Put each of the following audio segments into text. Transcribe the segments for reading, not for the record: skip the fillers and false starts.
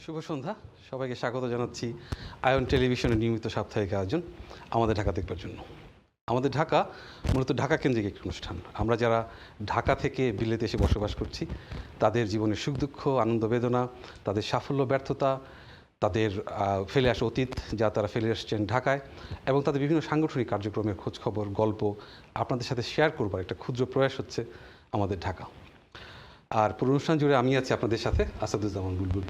শুভ সন্ধ্যা, সবাইকে স্বাগত জানাচ্ছি আয়ন টেলিভিশনের নিয়মিত সাপ্তাহিক আয়োজন আমাদের ঢাকা দেখবার জন্য। আমাদের ঢাকা মূলত ঢাকা কেন্দ্রিক একটি অনুষ্ঠান। আমরা যারা ঢাকা থেকে বিলেতে এসে বসবাস করছি তাদের জীবনের সুখ দুঃখ, আনন্দ বেদনা, তাদের সাফল্য ব্যর্থতা, তাদের ফেলে আসা অতীত যা তারা ফেলে আসছেন ঢাকায়, এবং তাদের বিভিন্ন সাংগঠনিক কার্যক্রমের খোঁজখবর, গল্প আপনাদের সাথে শেয়ার করবার একটা ক্ষুদ্র প্রয়াস হচ্ছে আমাদের ঢাকা। আর পুরো অনুষ্ঠান জুড়ে আমি আছি আপনাদের সাথে, আসাদুজ্জামান বুলবুল।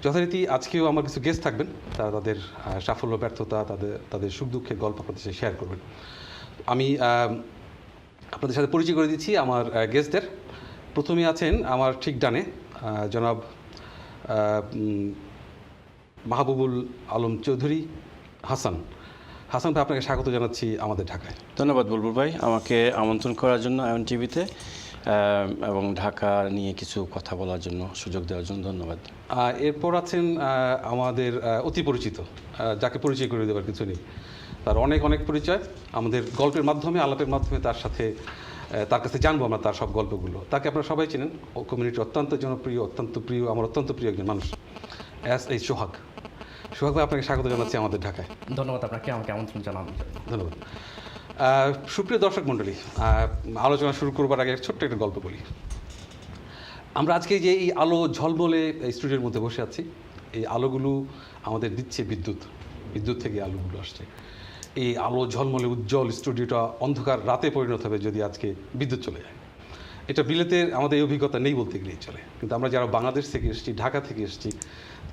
যথারীতি আজকেও আমার কিছু গেস্ট থাকবেন, তারা তাদের সাফল্য ব্যর্থতা, তাদের সুখ দুঃখের গল্প আপনাদের সাথে শেয়ার করবেন। আমি আপনাদের সাথে পরিচয় করে দিচ্ছি আমার গেস্টদের। প্রথমে আছেন আমার ঠিক ডানে জনাব মাহবুবুল আলম চৌধুরী হাসান। হাসান ভাই, আপনাকে স্বাগত জানাচ্ছি আমাদের ঢাকায়। ধন্যবাদ বুলবুল ভাই, আমাকে আমন্ত্রণ করার জন্য আয়ন টিভিতে এবং ঢাকা নিয়ে কিছু কথা বলার জন্য সুযোগ দেওয়ার জন্য ধন্যবাদ। এরপর আছেন আমাদের অতি পরিচিত, যাকে পরিচয় করে দেওয়ার কিছু নেই, তার অনেক অনেক পরিচয়। আমাদের গল্পের মাধ্যমে, আলাপের মাধ্যমে তার কাছে জানবো আমরা তার সব গল্পগুলো। তাকে আপনারা সবাই চেনেন, কমিউনিটির অত্যন্ত জনপ্রিয়, অত্যন্ত প্রিয়, আমার অত্যন্ত প্রিয় একজন মানুষ, এই সোহাগ। সোহাগ ভাই, আপনাকে স্বাগত জানাচ্ছি আমাদের ঢাকায়। ধন্যবাদ আপনাকে আমাকে আমন্ত্রণ জানানোর জন্য। ধন্যবাদ। সুপ্রিয় দর্শক মণ্ডলী, আলোচনা শুরু করবার আগে ছোট্ট একটা গল্প বলি। আমরা আজকে যে এই আলো ঝলমলে স্টুডিওর মধ্যে বসে আছি, এই আলোগুলো আমাদের দিচ্ছে বিদ্যুৎ থেকে আলোগুলো আসছে। এই আলো ঝলমলে উজ্জ্বল স্টুডিওটা অন্ধকার রাতে পরিণত হবে যদি আজকে বিদ্যুৎ চলে যায়। এটা বিলেতে আমাদের এই অভিজ্ঞতা নেই বলতে গেলেই চলে, কিন্তু আমরা যারা বাংলাদেশ থেকে এসেছি, ঢাকা থেকে এসেছি,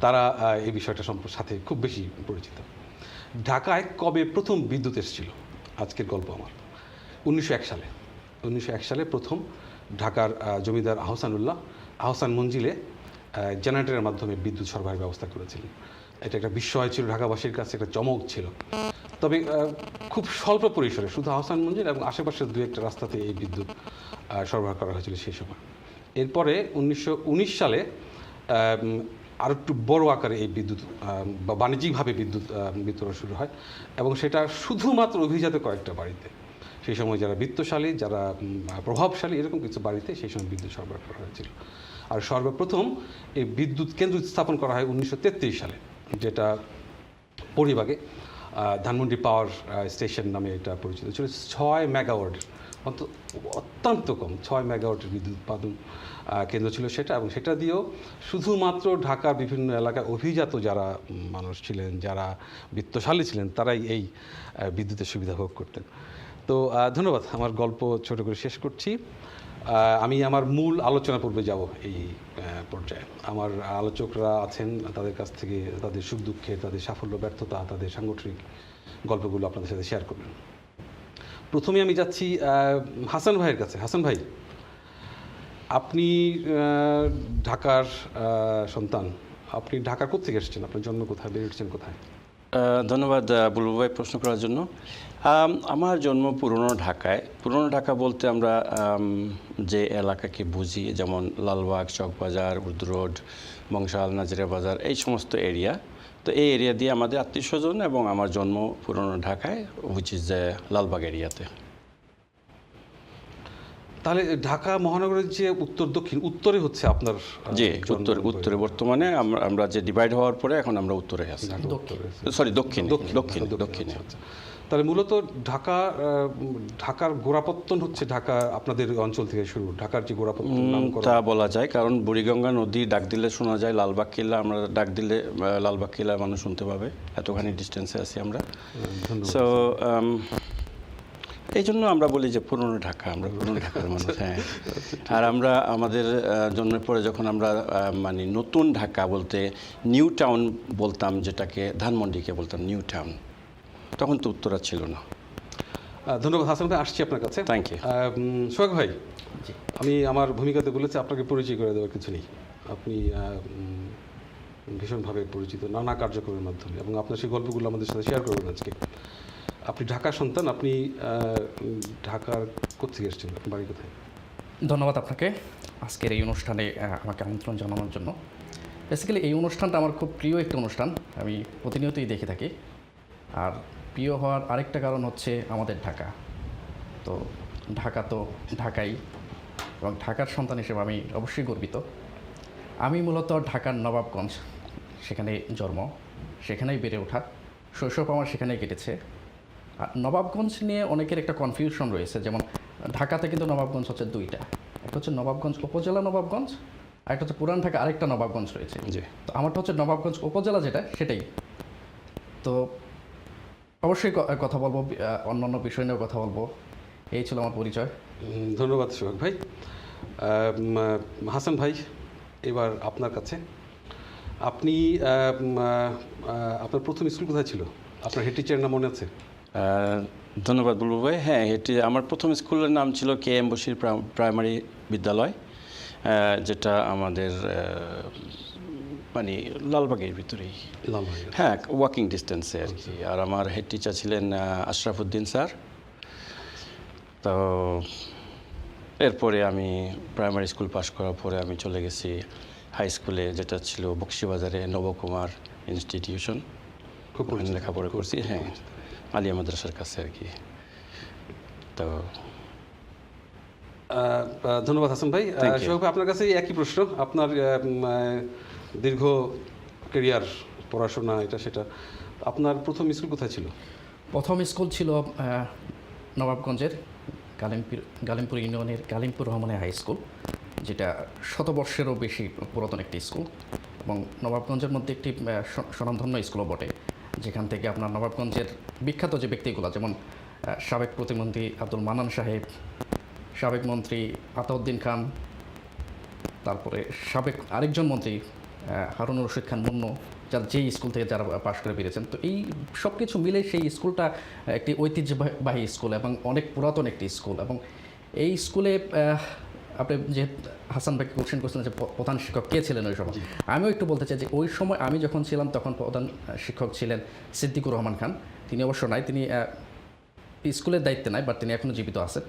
তারা এই বিষয়টা সাথে খুব বেশি পরিচিত। ঢাকায় কবে প্রথম বিদ্যুৎ এসেছিল, আজকের গল্প আমার। 1901 সালে প্রথম ঢাকার জমিদার আহসান মঞ্জিলে জেনারেটরের মাধ্যমে বিদ্যুৎ সরবরাহের ব্যবস্থা করেছিলেন। এটা একটা বিস্ময় ছিল ঢাকাবাসীর কাছে, একটা চমক ছিল। তবে খুব স্বল্প পরিসরে শুধু আহসান মঞ্জিল এবং আশেপাশের দু একটা রাস্তাতে এই বিদ্যুৎ সরবরাহ করা হয়েছিল সেই সময়। এরপরে 1919 সালে আর একটু বড় আকারে এই বিদ্যুৎ বা বাণিজ্যিকভাবে বিদ্যুৎ বিতরণ শুরু হয়, এবং সেটা শুধুমাত্র অভিজাত কয়েকটা বাড়িতে, সেই সময় যারা বিত্তশালী, যারা প্রভাবশালী, এরকম কিছু বাড়িতে সেই সময় বিদ্যুৎ সরবরাহ করা হয়েছিল। আর সর্বপ্রথম এই বিদ্যুৎ কেন্দ্র স্থাপন করা হয় 1933 সালে, যেটা পরিবাগে ধানমন্ডি পাওয়ার স্টেশন নামে এটা পরিচিত ছিল। 6 মেগাওয়াটের, অত্যন্ত কম 6 মেগাওয়াটের বিদ্যুৎ উৎপাদন কেন্দ্র ছিল সেটা, এবং সেটা দিয়েও শুধুমাত্র ঢাকার বিভিন্ন এলাকায় অভিজাত যারা মানুষ ছিলেন, যারা বিত্তশালী ছিলেন, তারাই এই বিদ্যুতের সুবিধা ভোগ করতেন। তো ধন্যবাদ, আমার গল্প ছোট করে শেষ করছি। আমি আমার মূল আলোচনা পূর্বে যাব এই পর্যায়ে। আমার আলোচকরা আছেন, তাদের কাছ থেকে তাদের সুখ দুঃখের, তাদের সাফল্য ব্যর্থতা, তাদের সাংগঠনিক গল্পগুলো আপনাদের সাথে শেয়ার করবেন। প্রথমে আমি যাচ্ছি হাসান ভাইয়ের কাছে। হাসান ভাই, আপনি ঢাকার সন্তান, আপনি ঢাকার কোথা থেকে এসেছেন? আপনার জন্ম কোথায়, বেড়ে উঠেছেন কোথায়? ধন্যবাদ বুলবুল ভাই প্রশ্ন করার জন্য। আমার জন্ম পুরনো ঢাকায়। পুরনো ঢাকা বলতে আমরা যে এলাকাকে বুঝি, যেমন লালবাগ, চকবাজার, উর্দু রোড, বংশাল, নাজিরা বাজার, এই সমস্ত এরিয়া। তো এই এরিয়া দিয়ে আমাদের আত্মীয় স্বজন, এবং আমার জন্ম পুরনো ঢাকায়, হুইচ ইজ লালবাগ এরিয়াতে। তাহলে ঢাকা মহানগরের যে উত্তর দক্ষিণ, উত্তরে হচ্ছে আপনার? জি, উত্তরে বর্তমানে আমরা যে ডিভাইড হওয়ার পরে এখন আমরা উত্তরে আছি। সরি, দক্ষিণে। তাহলে মূলত ঢাকার গোড়াপত্তন হচ্ছে ঢাকা আপনাদের অঞ্চল থেকে শুরু। ঢাকার যে গোড়াপত্তন তা বলা যায়, কারণ বুড়িগঙ্গা নদী ডাক দিলে শোনা যায়, লালবাগ কিল্লা আমরা ডাক দিলে লালবাগ কিল্লা মানুষ শুনতে পাবে, এতখানি ডিস্টেন্সে আছি আমরা। সো এই জন্য আমরা বলি যে পুরনো ঢাকা, আমরা পুরনো ঢাকার মানুষ। হ্যাঁ, আর আমরা আমাদের জন্মের পরে যখন আমরা মানে নতুন ঢাকা বলতে নিউ টাউন বলতাম, যেটাকে ধানমন্ডিকে বলতাম নিউ টাউন, তখন তো উত্তরা ছিল না। ধন্যবাদ হাসান ভাই, আসছি আপনার কাছে। Thank you. সোহাগ ভাই, আমি আমার ভূমিকাতে বলেছি আপনাকে পরিচয় করে দেওয়ার কিছু নেই। আপনি ভীষণভাবে পরিচিত নানা কার্যক্রমের মাধ্যমে, এবং আপনার সেই গল্পগুলো আমাদের সাথে শেয়ার করবেন আজকে। আপনি ঢাকার সন্তান, আপনি ঢাকার কোথেকে এসেছেন, আপনার বাড়ি কোথায়? ধন্যবাদ আপনাকে আজকের এই অনুষ্ঠানে আমাকে আমন্ত্রণ জানানোর জন্য। বেসিক্যালি এই অনুষ্ঠানটা আমার খুব প্রিয় একটি অনুষ্ঠান, আমি প্রতিনিয়তই দেখে থাকি। আর প্রিয় হওয়ার আরেকটা কারণ হচ্ছে আমাদের ঢাকা। তো ঢাকাই, এবং ঢাকার সন্তান হিসেবে আমি অবশ্যই গর্বিত। আমি মূলত ঢাকার নবাবগঞ্জ, সেখানে জন্ম, সেখানেই বেড়ে ওঠা, শৈশব আমার সেখানেই কেটেছে। আর নবাবগঞ্জ নিয়ে অনেকের একটা কনফিউশন রয়েছে, যেমন ঢাকাতে কিন্তু নবাবগঞ্জ হচ্ছে দুইটা, একটা হচ্ছে নবাবগঞ্জ উপজেলা নবাবগঞ্জ, আর একটা হচ্ছে পুরান ঢাকা আরেকটা নবাবগঞ্জ রয়েছে। জি। তো আমারটা হচ্ছে নবাবগঞ্জ উপজেলা যেটা, সেটাই। তো অবশ্যই কথা বলবো, অন্যান্য বিষয় নিয়েও কথা বলবো। এই ছিল আমার পরিচয়। ধন্যবাদ সোহাগ ভাই। হাসান ভাই, এবার আপনার কাছে। আপনি আপনার প্রথম স্কুল কোথায় ছিল? আপনার হেড টিচারের নাম মনে আছে? ধন্যবাদ বুলবুল ভাই। হ্যাঁ, এটি আমার প্রথম স্কুলের নাম ছিল কে এম বশির প্রাইমারি বিদ্যালয়, যেটা আমাদের মানে লালবাগের ভিতরেই, লালবাগ। হ্যাঁ, ওয়াকিং ডিস্টেন্সে আর কি। আর আমার হেড টিচার ছিলেন আশরাফুদ্দিন স্যার। তো এরপরে আমি প্রাইমারি স্কুল পাশ করার পরে আমি চলে গেছি হাই স্কুলে, যেটা ছিল বক্সিবাজারে নবকুমার ইনস্টিটিউশন। খুব পরিচিত। লেখাপড়া করছি, হ্যাঁ, আলিয়া মাদ্রাসার কাছে আর কি। তো ধন্যবাদ হাসান ভাই। Thank you. সোহাগ ভাই, আপনার কাছে একই প্রশ্ন। আপনার দীর্ঘ ক্যারিয়ার, পড়াশোনা, এটা সেটা, আপনার প্রথম স্কুল কোথায় ছিল? প্রথম স্কুল ছিল নবাবগঞ্জের গালিমপুর ইউনিয়নের গালিমপুর রহমানিয়া হাই স্কুল, যেটা শতবর্ষেরও বেশি পুরাতন একটি স্কুল, এবং নবাবগঞ্জের মধ্যে একটি স্বনামধন্য স্কুলও বটে, যেখান থেকে আপনার নবাবগঞ্জের বিখ্যাত যে ব্যক্তিগুলো, যেমন সাবেক প্রতিমন্ত্রী আব্দুল মান্নান সাহেব, সাবেক মন্ত্রী আতাউদ্দিন খান, তারপরে সাবেক আরেকজন মন্ত্রী হারুনুর রশিদ খান মুন্নু, যার যেই স্কুল থেকে যারা পাশ করে বেরিয়েছেন। তো এই সব কিছু মিলে সেই স্কুলটা একটি ঐতিহ্যবাহী স্কুল এবং অনেক পুরাতন একটি স্কুল। এবং এই স্কুলে আপনি যে হাসান ভাইকে কোশ্চেন করছিলেন যে প্রধান শিক্ষক কে ছিলেন ওই সময়, আমিও একটু বলতে চাই যে ওই সময় আমি যখন ছিলাম তখন প্রধান শিক্ষক ছিলেন সিদ্দিকুর রহমান খান। তিনি অবশ্য নাই, তিনি স্কুলের দায়িত্বে নাই, বাট তিনি এখনও জীবিত আছেন।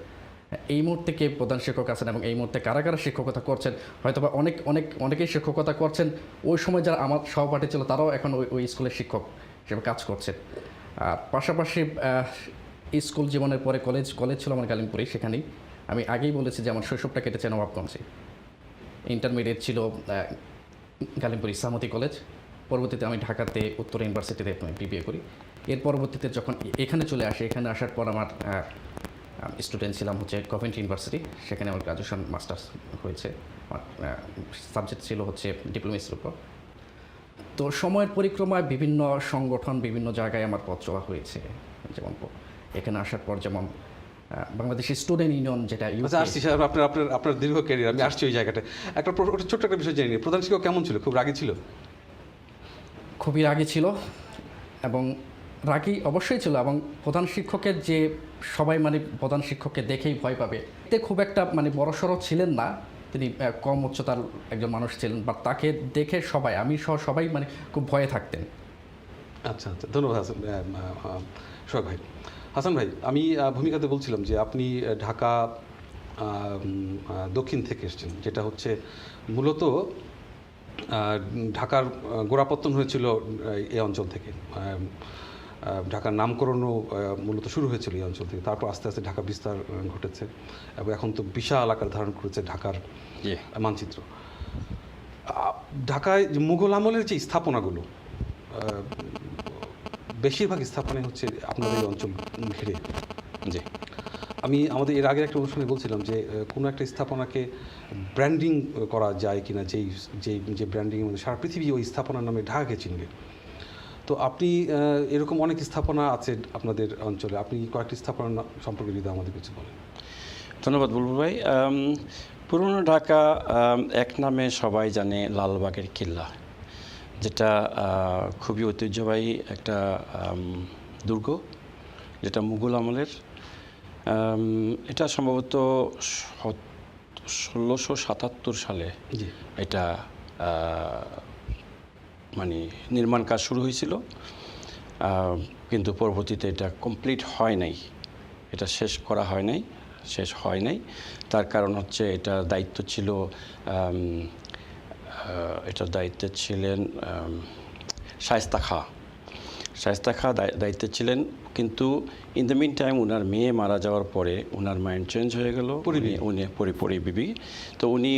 এই মুহূর্তে কে প্রধান শিক্ষক আছেন এবং এই মুহূর্তে কারা কারা শিক্ষকতা করছেন, হয়তো বা অনেকেই শিক্ষকতা করছেন, ওই সময় যারা আমার সহপাঠী ছিল তারাও এখন ওই স্কুলের শিক্ষক হিসেবে কাজ করছেন। আর পাশাপাশি স্কুল জীবনের পরে কলেজ ছিল আমার গালিমপুরে, সেখানেই আমি আগেই বলেছি যে আমার শৈশবটা কেটেছে নবাবগঞ্জে। ইন্টারমিডিয়েট ছিল গালিমপুর ইসলামতি কলেজ, পরবর্তীতে আমি ঢাকাতে উত্তর ইউনিভার্সিটিতে বিবিএ করি। এর পরবর্তীতে যখন এখানে চলে আসি, এখানে আসার পর আমার স্টুডেন্ট ছিলাম হচ্ছে কভেন্ট্রি ইউনিভার্সিটি, সেখানে আমার গ্রাজুয়েশন মাস্টার্স হয়েছে। আমার সাবজেক্ট ছিল হচ্ছে ডিপ্লোমেসির উপর। তো সময়ের পরিক্রমায় বিভিন্ন সংগঠন, বিভিন্ন জায়গায় আমার পথ চলা হয়েছে। যেমন এখানে আসার পর যেমন বাংলাদেশের স্টুডেন্ট ইউনিয়ন, যেটা আসছি স্যার, আপনার দীর্ঘ ক্যারিয়ার, আমি আসছি ওই জায়গাটা। ছোট্ট একটা বিষয় জেনে নিই, প্রধান শিক্ষক কেমন ছিল? খুব রাগী ছিল? খুবই রাগী ছিল, এবং রাগী অবশ্যই ছিল। এবং প্রধান শিক্ষকের যে সবাই প্রধান শিক্ষককে দেখেই ভয় পাবে, এতে খুব একটা বড়সড় ছিলেন না, তিনি কম উচ্চতার একজন মানুষ ছিলেন, বা তাকে দেখে সবাই, আমি সহ সবাই খুব ভয়ে থাকতেন। আচ্ছা, ধন্যবাদ হাসান সোহাগ ভাই। হাসান ভাই, আমি ভূমিকাতে বলছিলাম যে আপনি ঢাকা দক্ষিণ থেকে এসেছেন, যেটা হচ্ছে মূলত ঢাকার গোড়াপত্তন হয়েছিল এই অঞ্চল থেকে। ঢাকার নামকরণও মূলত শুরু হয়েছিল এই অঞ্চল থেকে, তারপর আস্তে আস্তে ঢাকা বিস্তার ঘটেছে এবং এখন তো বিশাল আকার ধারণ করেছে ঢাকার মানচিত্র। ঢাকায় মুঘল আমলের যে স্থাপনাগুলো, বেশিরভাগ স্থাপনাই হচ্ছে আপনাদের এই অঞ্চল ঘিরে। জি, আমি আমাদের এর আগের একটা অনুষ্ঠানে বলছিলাম যে কোনো একটা স্থাপনাকে ব্র্যান্ডিং করা যায় কিনা, যে ব্র্যান্ডিংয়ের মধ্যে সারা পৃথিবী ওই স্থাপনার নামে ঢাকাকে চিনবে। তো আপনি এরকম অনেক স্থাপনা আছে আপনাদের অঞ্চলে, আপনি কয়েকটি স্থাপনা সম্পর্কে যদি আমাদের কিছু বলেন। ধন্যবাদ বুলবুল ভাই। পুরনো ঢাকা এক নামে সবাই জানে লালবাগের কিল্লা, যেটা খুবই ঐতিহ্যবাহী একটা দুর্গ, যেটা মুঘল আমলের। এটা সম্ভবত 1677 সালে এটা নির্মাণ কাজ শুরু হয়েছিল, কিন্তু পরবর্তীতে এটা কমপ্লিট হয় নাই, এটা শেষ হয় নাই। তার কারণ হচ্ছে এটার দায়িত্বে ছিলেন শায়েস্তা খাঁ। শায়েস্তা খাঁ দায়িত্বে ছিলেন, কিন্তু ইন দ্য মিন টাইম ওনার মেয়ে মারা যাওয়ার পরে ওনার মাইন্ড চেঞ্জ হয়ে গেল, উনি পরিবিবি। তো উনি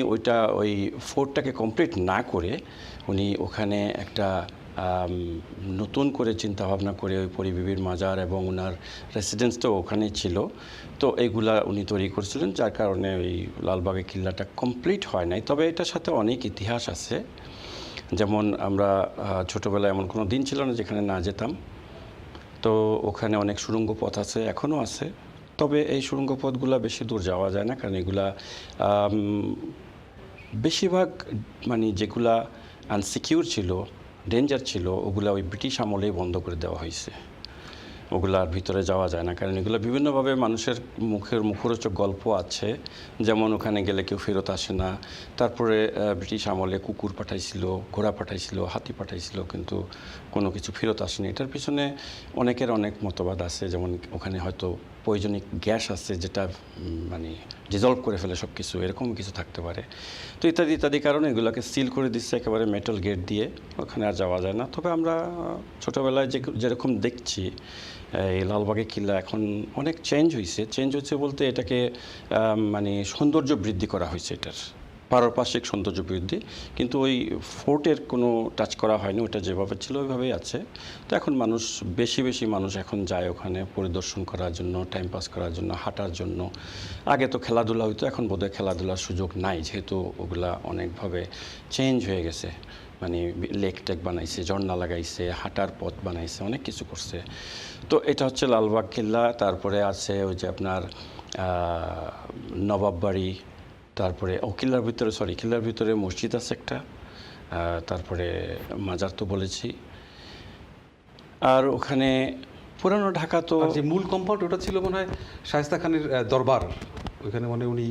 ওই ফোর্টটাকে কমপ্লিট না করে উনি ওখানে একটা নতুন করে চিন্তা ভাবনা করে ওই পরিবিবির মাজার এবং ওনার রেসিডেন্সটাও ওখানে ছিল। তো এইগুলা উনি তৈরি করেছিলেন, যার কারণে ওই লালবাগের কিল্লাটা কমপ্লিট হয় নাই। তবে এটার সাথে অনেক ইতিহাস আছে। যেমন আমরা ছোটোবেলায় এমন কোনো দিন ছিল না যেখানে না যেতাম। তো ওখানে অনেক সুড়ঙ্গ পথ আছে, এখনও আছে। তবে এই সুড়ঙ্গ পথগুলো বেশি দূর যাওয়া যায় না, কারণ এগুলা বেশিরভাগ মানে যেগুলা আনসিকিউর ছিল, ডেঞ্জার ছিল, ওগুলা ওই ব্রিটিশ আমলেই বন্ধ করে দেওয়া হয়েছে। ওগুলার ভিতরে যাওয়া যায় না, কারণ এগুলো বিভিন্নভাবে মানুষের মুখরোচক গল্প আছে। যেমন ওখানে গেলে কেউ ফেরত আসে না। তারপরে ব্রিটিশ আমলে কুকুর পাঠাইছিল, ঘোড়া পাঠাইছিল, হাতি পাঠাইছিল, কিন্তু কোনো কিছু ফেরত আসেনি। এটার পিছনে অনেকের অনেক মতবাদ আছে। যেমন ওখানে হয়তো পয়জনিক গ্যাস আছে যেটা মানে ডিজলভ করে ফেলে সব কিছু, এরকম কিছু থাকতে পারে। তো ইত্যাদি ইত্যাদি কারণে এগুলোকে সিল করে দিচ্ছে একেবারে মেটাল গেট দিয়ে, ওখানে আর যাওয়া যায় না। তবে আমরা ছোটোবেলায় যেরকম দেখছি এই লালবাগের কিল্লা এখন অনেক চেঞ্জ হয়েছে বলতে এটাকে মানে সৌন্দর্য বৃদ্ধি করা হয়েছে, এটার পারপার্শ্বিক সৌন্দর্য বৃদ্ধি, কিন্তু ওই ফোর্টের কোনো টাচ করা হয়নি। ওটা যেভাবে ছিল ওইভাবেই আছে। তো এখন বেশি মানুষ এখন যায় ওখানে পরিদর্শন করার জন্য, টাইম পাস করার জন্য, হাঁটার জন্য। আগে তো খেলাধুলা হইতো, এখন বোধহয় খেলাধুলার সুযোগ নাই, যেহেতু ওগুলা অনেকভাবে চেঞ্জ হয়ে গেছে। মানে লেক টেক বানাইছে, ঝর্ণা লাগাইছে, হাঁটার পথ বানাইছে, অনেক কিছু করছে। তো এটা হচ্ছে লালবাগ কিল্লা। তারপরে আছে ওই যে আপনার নবাব বাড়ি। তারপরে কিল্লার ভিতরে মসজিদ আছে একটা। তারপরে মাজার তো বলেছি। আর ওখানে পুরানো ঢাকা তো যে মূল কম্পাউন্ড ওটা ছিল মনে হয় শায়েস্তা খানের দরবার, ওইখানে মানে উনি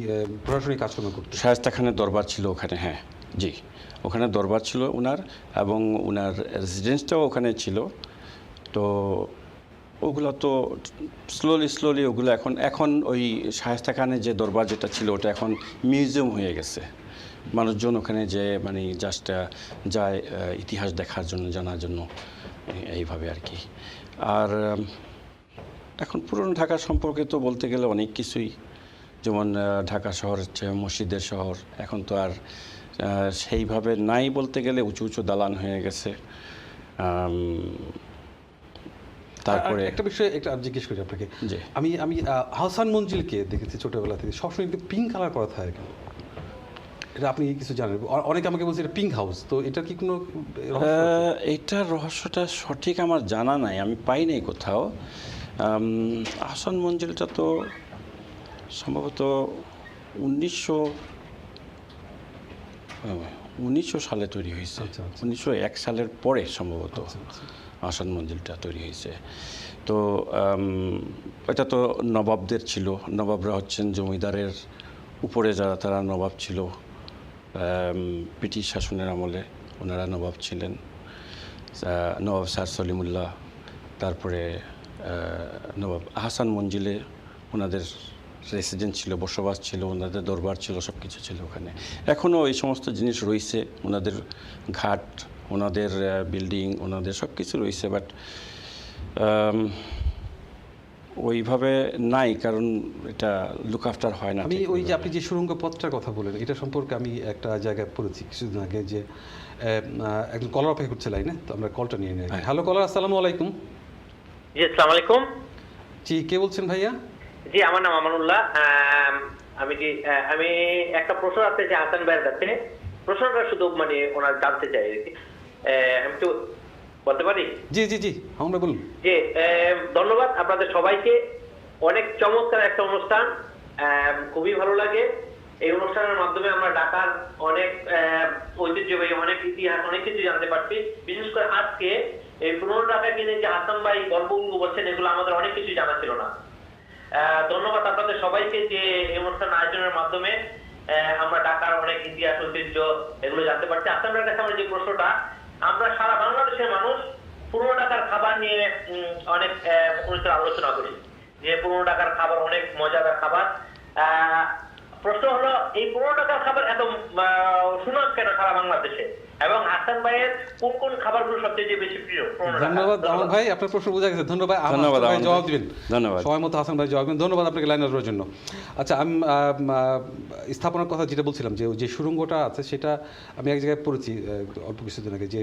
প্রশাসনিক কাজকর্ম করতেন। শায়েস্তা খানের দরবার ছিল ওখানে, হ্যাঁ জি, ওখানে দরবার ছিল ওনার, এবং ওনার রেসিডেন্সটাও ওখানে ছিল। তো ওগুলো তো স্লোলি ওগুলো এখন ওই শায়েস্তা খানের যে দরবার যেটা ছিল ওটা এখন মিউজিয়াম হয়ে গেছে। মানুষজন ওখানে যে মানে জাস্ট যায় ইতিহাস দেখার জন্য, জানার জন্য, এইভাবে আর কি। আর এখন পুরনো ঢাকা সম্পর্কে তো বলতে গেলে অনেক কিছুই। যেমন ঢাকা শহর হচ্ছে মসজিদের শহর, এখন তো আর সেইভাবে নাই বলতে গেলে, উঁচু দালান হয়ে গেছে। তারপরে একটা বিষয় একটা জিজ্ঞেস করি আপনাকে। জি, আমি আহসান মঞ্জিলকে দেখেছি ছোটবেলা থেকে সবসময় কিন্তু পিঙ্ক কালার করা থাকে কেন? এটা আপনি কিছু জানেন? অনেকে আমাকে বলছে এটা পিঙ্ক হাউস, তো এটা কি কোনো এইটার রহস্যটা সঠিক আমার জানা নাই, আমি পাই নাই কোথাও। আহসান মঞ্জিলটা তো সম্ভবত 1900 সালে তৈরি হয়েছে। 1901 সালের পরে সম্ভবত আহসান মঞ্জিলটা তৈরি হয়েছে। তো এটা তো নবাবদের ছিল। নবাবরা হচ্ছেন জমিদারের উপরে যারা, তারা নবাব ছিল। ব্রিটিশ শাসনের আমলে ওনারা নবাব ছিলেন। নবাব স্যার সলিমুল্লাহ, তারপরে নবাব আহসান মঞ্জিলে ওনাদের রেসিডেন্ট ছিল, বসবাস ছিল, ওনাদের দরবার ছিল, সব কিছু ছিল ওখানে। এখনও এই সমস্ত জিনিস রয়েছে, ওনাদের ঘাট, ওনাদের বিল্ডিং, ওনাদের সব কিছু রয়েছে। বাট ওইভাবে নাই, কারণ এটা লুক আফটার হয় না। আমি ওই যে আপনি যে সুড়ঙ্গ পথটার কথা বলেন, এটা সম্পর্কে আমি একটা জায়গায় পড়েছি কিছুদিন আগে, যে একজন কলার অপেক্ষা করছে লাইনে, তো আমরা কলটা নিয়ে নিই। হ্যালো কলার, আসসালামু আলাইকুম। জি আসসালামু আলাইকুম। জি, কে বলছেন ভাইয়া? জি আমার নাম আমানুল্লাহ। আমি একটা প্রশ্ন আছে যে হাসান ভাইয়ের কাছে, প্রশ্নটা শুধু মানে ওনার জানতে চাই আর কি। আমি তো বলতে পারি? জি জি জি, আমরা বলুন। যে ধন্যবাদ আপনাদের সবাইকে, অনেক চমৎকার একটা অনুষ্ঠান, খুবই ভালো লাগে। এই অনুষ্ঠানের মাধ্যমে আমরা ঢাকার অনেক ঐতিহ্যবাহী, অনেক ইতিহাস, অনেক কিছু জানতে পারছি। বিশেষ করে আজকে এই পুরনো ঢাকায় কিনে যে হাসান ভাই গল্পগুলো বলছেন, এগুলো আমাদের অনেক কিছু জানা ছিল না। ধন্যবাদ আপনাদের সবাইকে যে এই অনুষ্ঠান আয়োজনের মাধ্যমে আমরা ঢাকার অনেক ইতিহাস, ঐতিহ্য এগুলো জানতে পারছি। হাসান ভাইয়ের কাছে আমার যে প্রশ্নটা, আমরা সারা বাংলাদেশের মানুষ পুরনো ঢাকার খাবার নিয়ে অনেক আলোচনা করি, যে পুরনো ঢাকার খাবার অনেক মজাদার খাবার। প্রশ্ন হলো, এই পুরনো ঢাকার খাবার এত সুনাম কেন সারা বাংলাদেশে? এবং হাসান ভাইয়ের কোন কোন খাবারগুলো সবচেয়ে বেশি প্রিয়? ধন্যবাদ আমার ভাই, আপনার প্রশ্ন বোঝা গেছে। ধন্যবাদ। ধন্যবাদ, ভাই আমার জবাব ভাই। দিবেন ধন্যবাদ। সময় মতো হাসান ভাই জবাব দিবেন। ধন্যবাদ আপনাকে লাইনে দেওয়ার জন্য। আচ্ছা, আমি স্থাপনার কথা যেটা বলছিলাম, যে সুড়ঙ্গটা আছে সেটা আমি এক জায়গায় পড়েছি অল্প কিছুদিন আগে, যে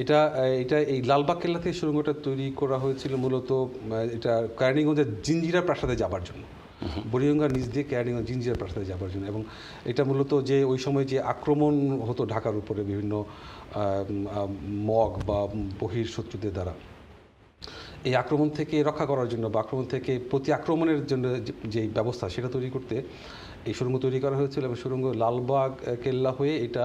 এটা এই লালবাগ কেল্লা থেকে সুড়ঙ্গটা তৈরি করা হয়েছিল মূলত এটা কেরানীগঞ্জের জিঞ্জিরা প্রাসাদে যাবার জন্য, বুড়িগঙ্গার নিচ দিয়ে কেরানীগঞ্জ জিঞ্জিরা প্রাসাদে যাবার জন্য। এবং এটা মূলত যে ওই সময় যে আক্রমণ হতো ঢাকার উপরে বিভিন্ন মগ বা বহির শত্রুদের দ্বারা, এই আক্রমণ থেকে রক্ষা করার জন্য বা আক্রমণ থেকে প্রতি আক্রমণের জন্য যে ব্যবস্থা সেটা তৈরি করতে এই সুড়ঙ্গ তৈরি করা হয়েছিল। এবং সুড়ঙ্গ লালবাগ কেল্লা হয়ে এটা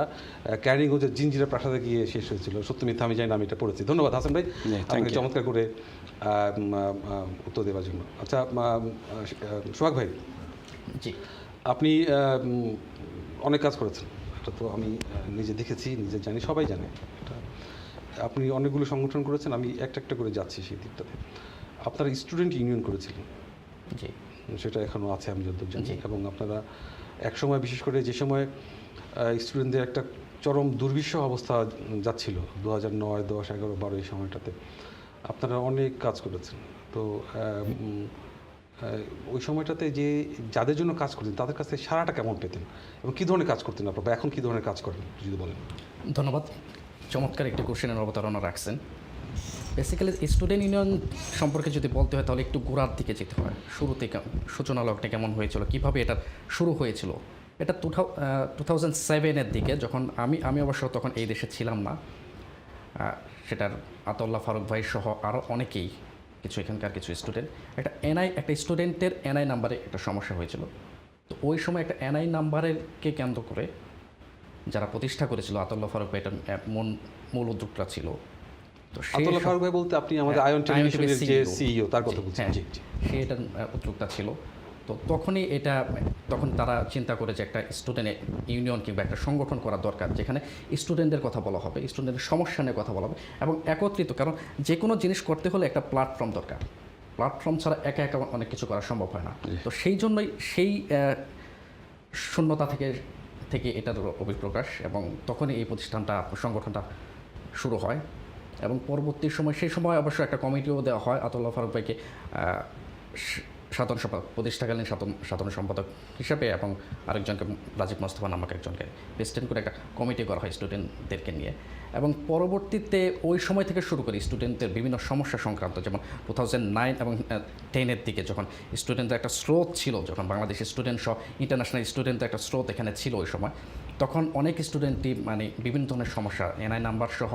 ক্যানিগঞ্জের জিঞ্জিরা প্রাসাদে গিয়ে শেষ হয়েছিল। সত্য মিথ্যা আমি জানি না, আমি এটা পড়েছি। ধন্যবাদ হাসান ভাই আপনাকে চমৎকার করে উত্তর দেওয়ার জন্য। আচ্ছা সোহাগ ভাই, জি, আপনি অনেক কাজ করেছেন, এটা তো আমি নিজে দেখেছি, নিজে জানি, সবাই জানে এটা। আপনি অনেকগুলো সংগঠন করেছেন, আমি একটা একটা করে যাচ্ছি সেই দিকটাতে। আপনারা স্টুডেন্ট ইউনিয়ন করেছিলেন, জি, সেটা এখনও আছে আমি যতদূর জানি। জি। এবং আপনারা এক সময়, বিশেষ করে যে সময় স্টুডেন্টদের একটা চরম দুর্বিষহ অবস্থা যাচ্ছিল 2009, 10, 11, 12 এই সময়টাতে আপনারা অনেক কাজ করেছেন। তো ওই সময়টাতে যে যাদের জন্য কাজ করতেন তাদের কাছে সারাটা কেমন পেতেন এবং কী ধরনের কাজ করতেন আপনারা, বা এখন কী ধরনের কাজ করেন যদি বলেন? ধন্যবাদ। চমৎকার একটি কোশ্চেনের অবতারণা রাখছেন। বেসিক্যালি স্টুডেন্ট ইউনিয়ন সম্পর্কে যদি বলতে হয় তাহলে একটু গোড়ার দিকে যেতে হয়। শুরুতে সূচনা লগ্নে কেমন হয়েছিল, কীভাবে এটা শুরু হয়েছিল। এটা 2007-এর দিকে, যখন আমি অবশ্য তখন এই দেশে ছিলাম না। সেটার আতাউল্লাহ ফারুক ভাই সহ আরও অনেকেই, এখানকার কিছু স্টুডেন্ট, একটা স্টুডেন্টের এনআই নাম্বারে একটা সমস্যা হয়েছিল। তো ওই সময় একটা এনআই নাম্বারকে কেন্দ্র করে যারা প্রতিষ্ঠা করেছিল, আতাউল্লাহ ফারুক ভাই এটার মূল উদ্যোক্তা ছিল। তো আতাউল্লাহ ফারুক ভাই বলতে আপনি আমাদের আয়ন টেলিভিশনের যে সিইও তার কথা বলছেন? হ্যাঁ, জি জি। সে এটার উদ্যোক্তা ছিল। তো তখন তারা চিন্তা করে যে একটা স্টুডেন্ট ইউনিয়ন কিংবা একটা সংগঠন করা দরকার, যেখানে স্টুডেন্টদের কথা বলা হবে, স্টুডেন্টের সমস্যা নিয়ে কথা বলা হবে এবং একত্রিত। কারণ যে কোনো জিনিস করতে হলে একটা প্ল্যাটফর্ম দরকার। প্ল্যাটফর্ম ছাড়া একা একা অনেক কিছু করা সম্ভব হয় না। তো সেই জন্যই সেই শূন্যতা থেকে এটার অভিপ্রকাশ, এবং তখনই এই সংগঠনটা শুরু হয়। এবং পরবর্তী সময়, সেই সময় অবশ্য একটা কমিটিও দেওয়া হয় আতাউল্লাহ ফারুক ভাইকে সাধারণ সম্পাদক, প্রতিষ্ঠাকালীন সাধারণ সম্পাদক হিসাবে, এবং আরেকজনকে রাজীব মোস্তফা নামক একজনকে প্রেসিডেন্ট করে একটা কমিটি করা হয় স্টুডেন্টদেরকে নিয়ে। এবং পরবর্তীতে ওই সময় থেকে শুরু করে স্টুডেন্টদের বিভিন্ন সমস্যা সংক্রান্ত, যেমন 2009 এবং 10-এর দিকে যখন স্টুডেন্টদের একটা স্রোত ছিল, যখন বাংলাদেশের স্টুডেন্ট সহ ইন্টারন্যাশনাল স্টুডেন্টদের একটা স্রোত এখানে ছিল ওই সময়, তখন অনেক স্টুডেন্টই বিভিন্ন ধরনের সমস্যা, এনআই নাম্বার সহ,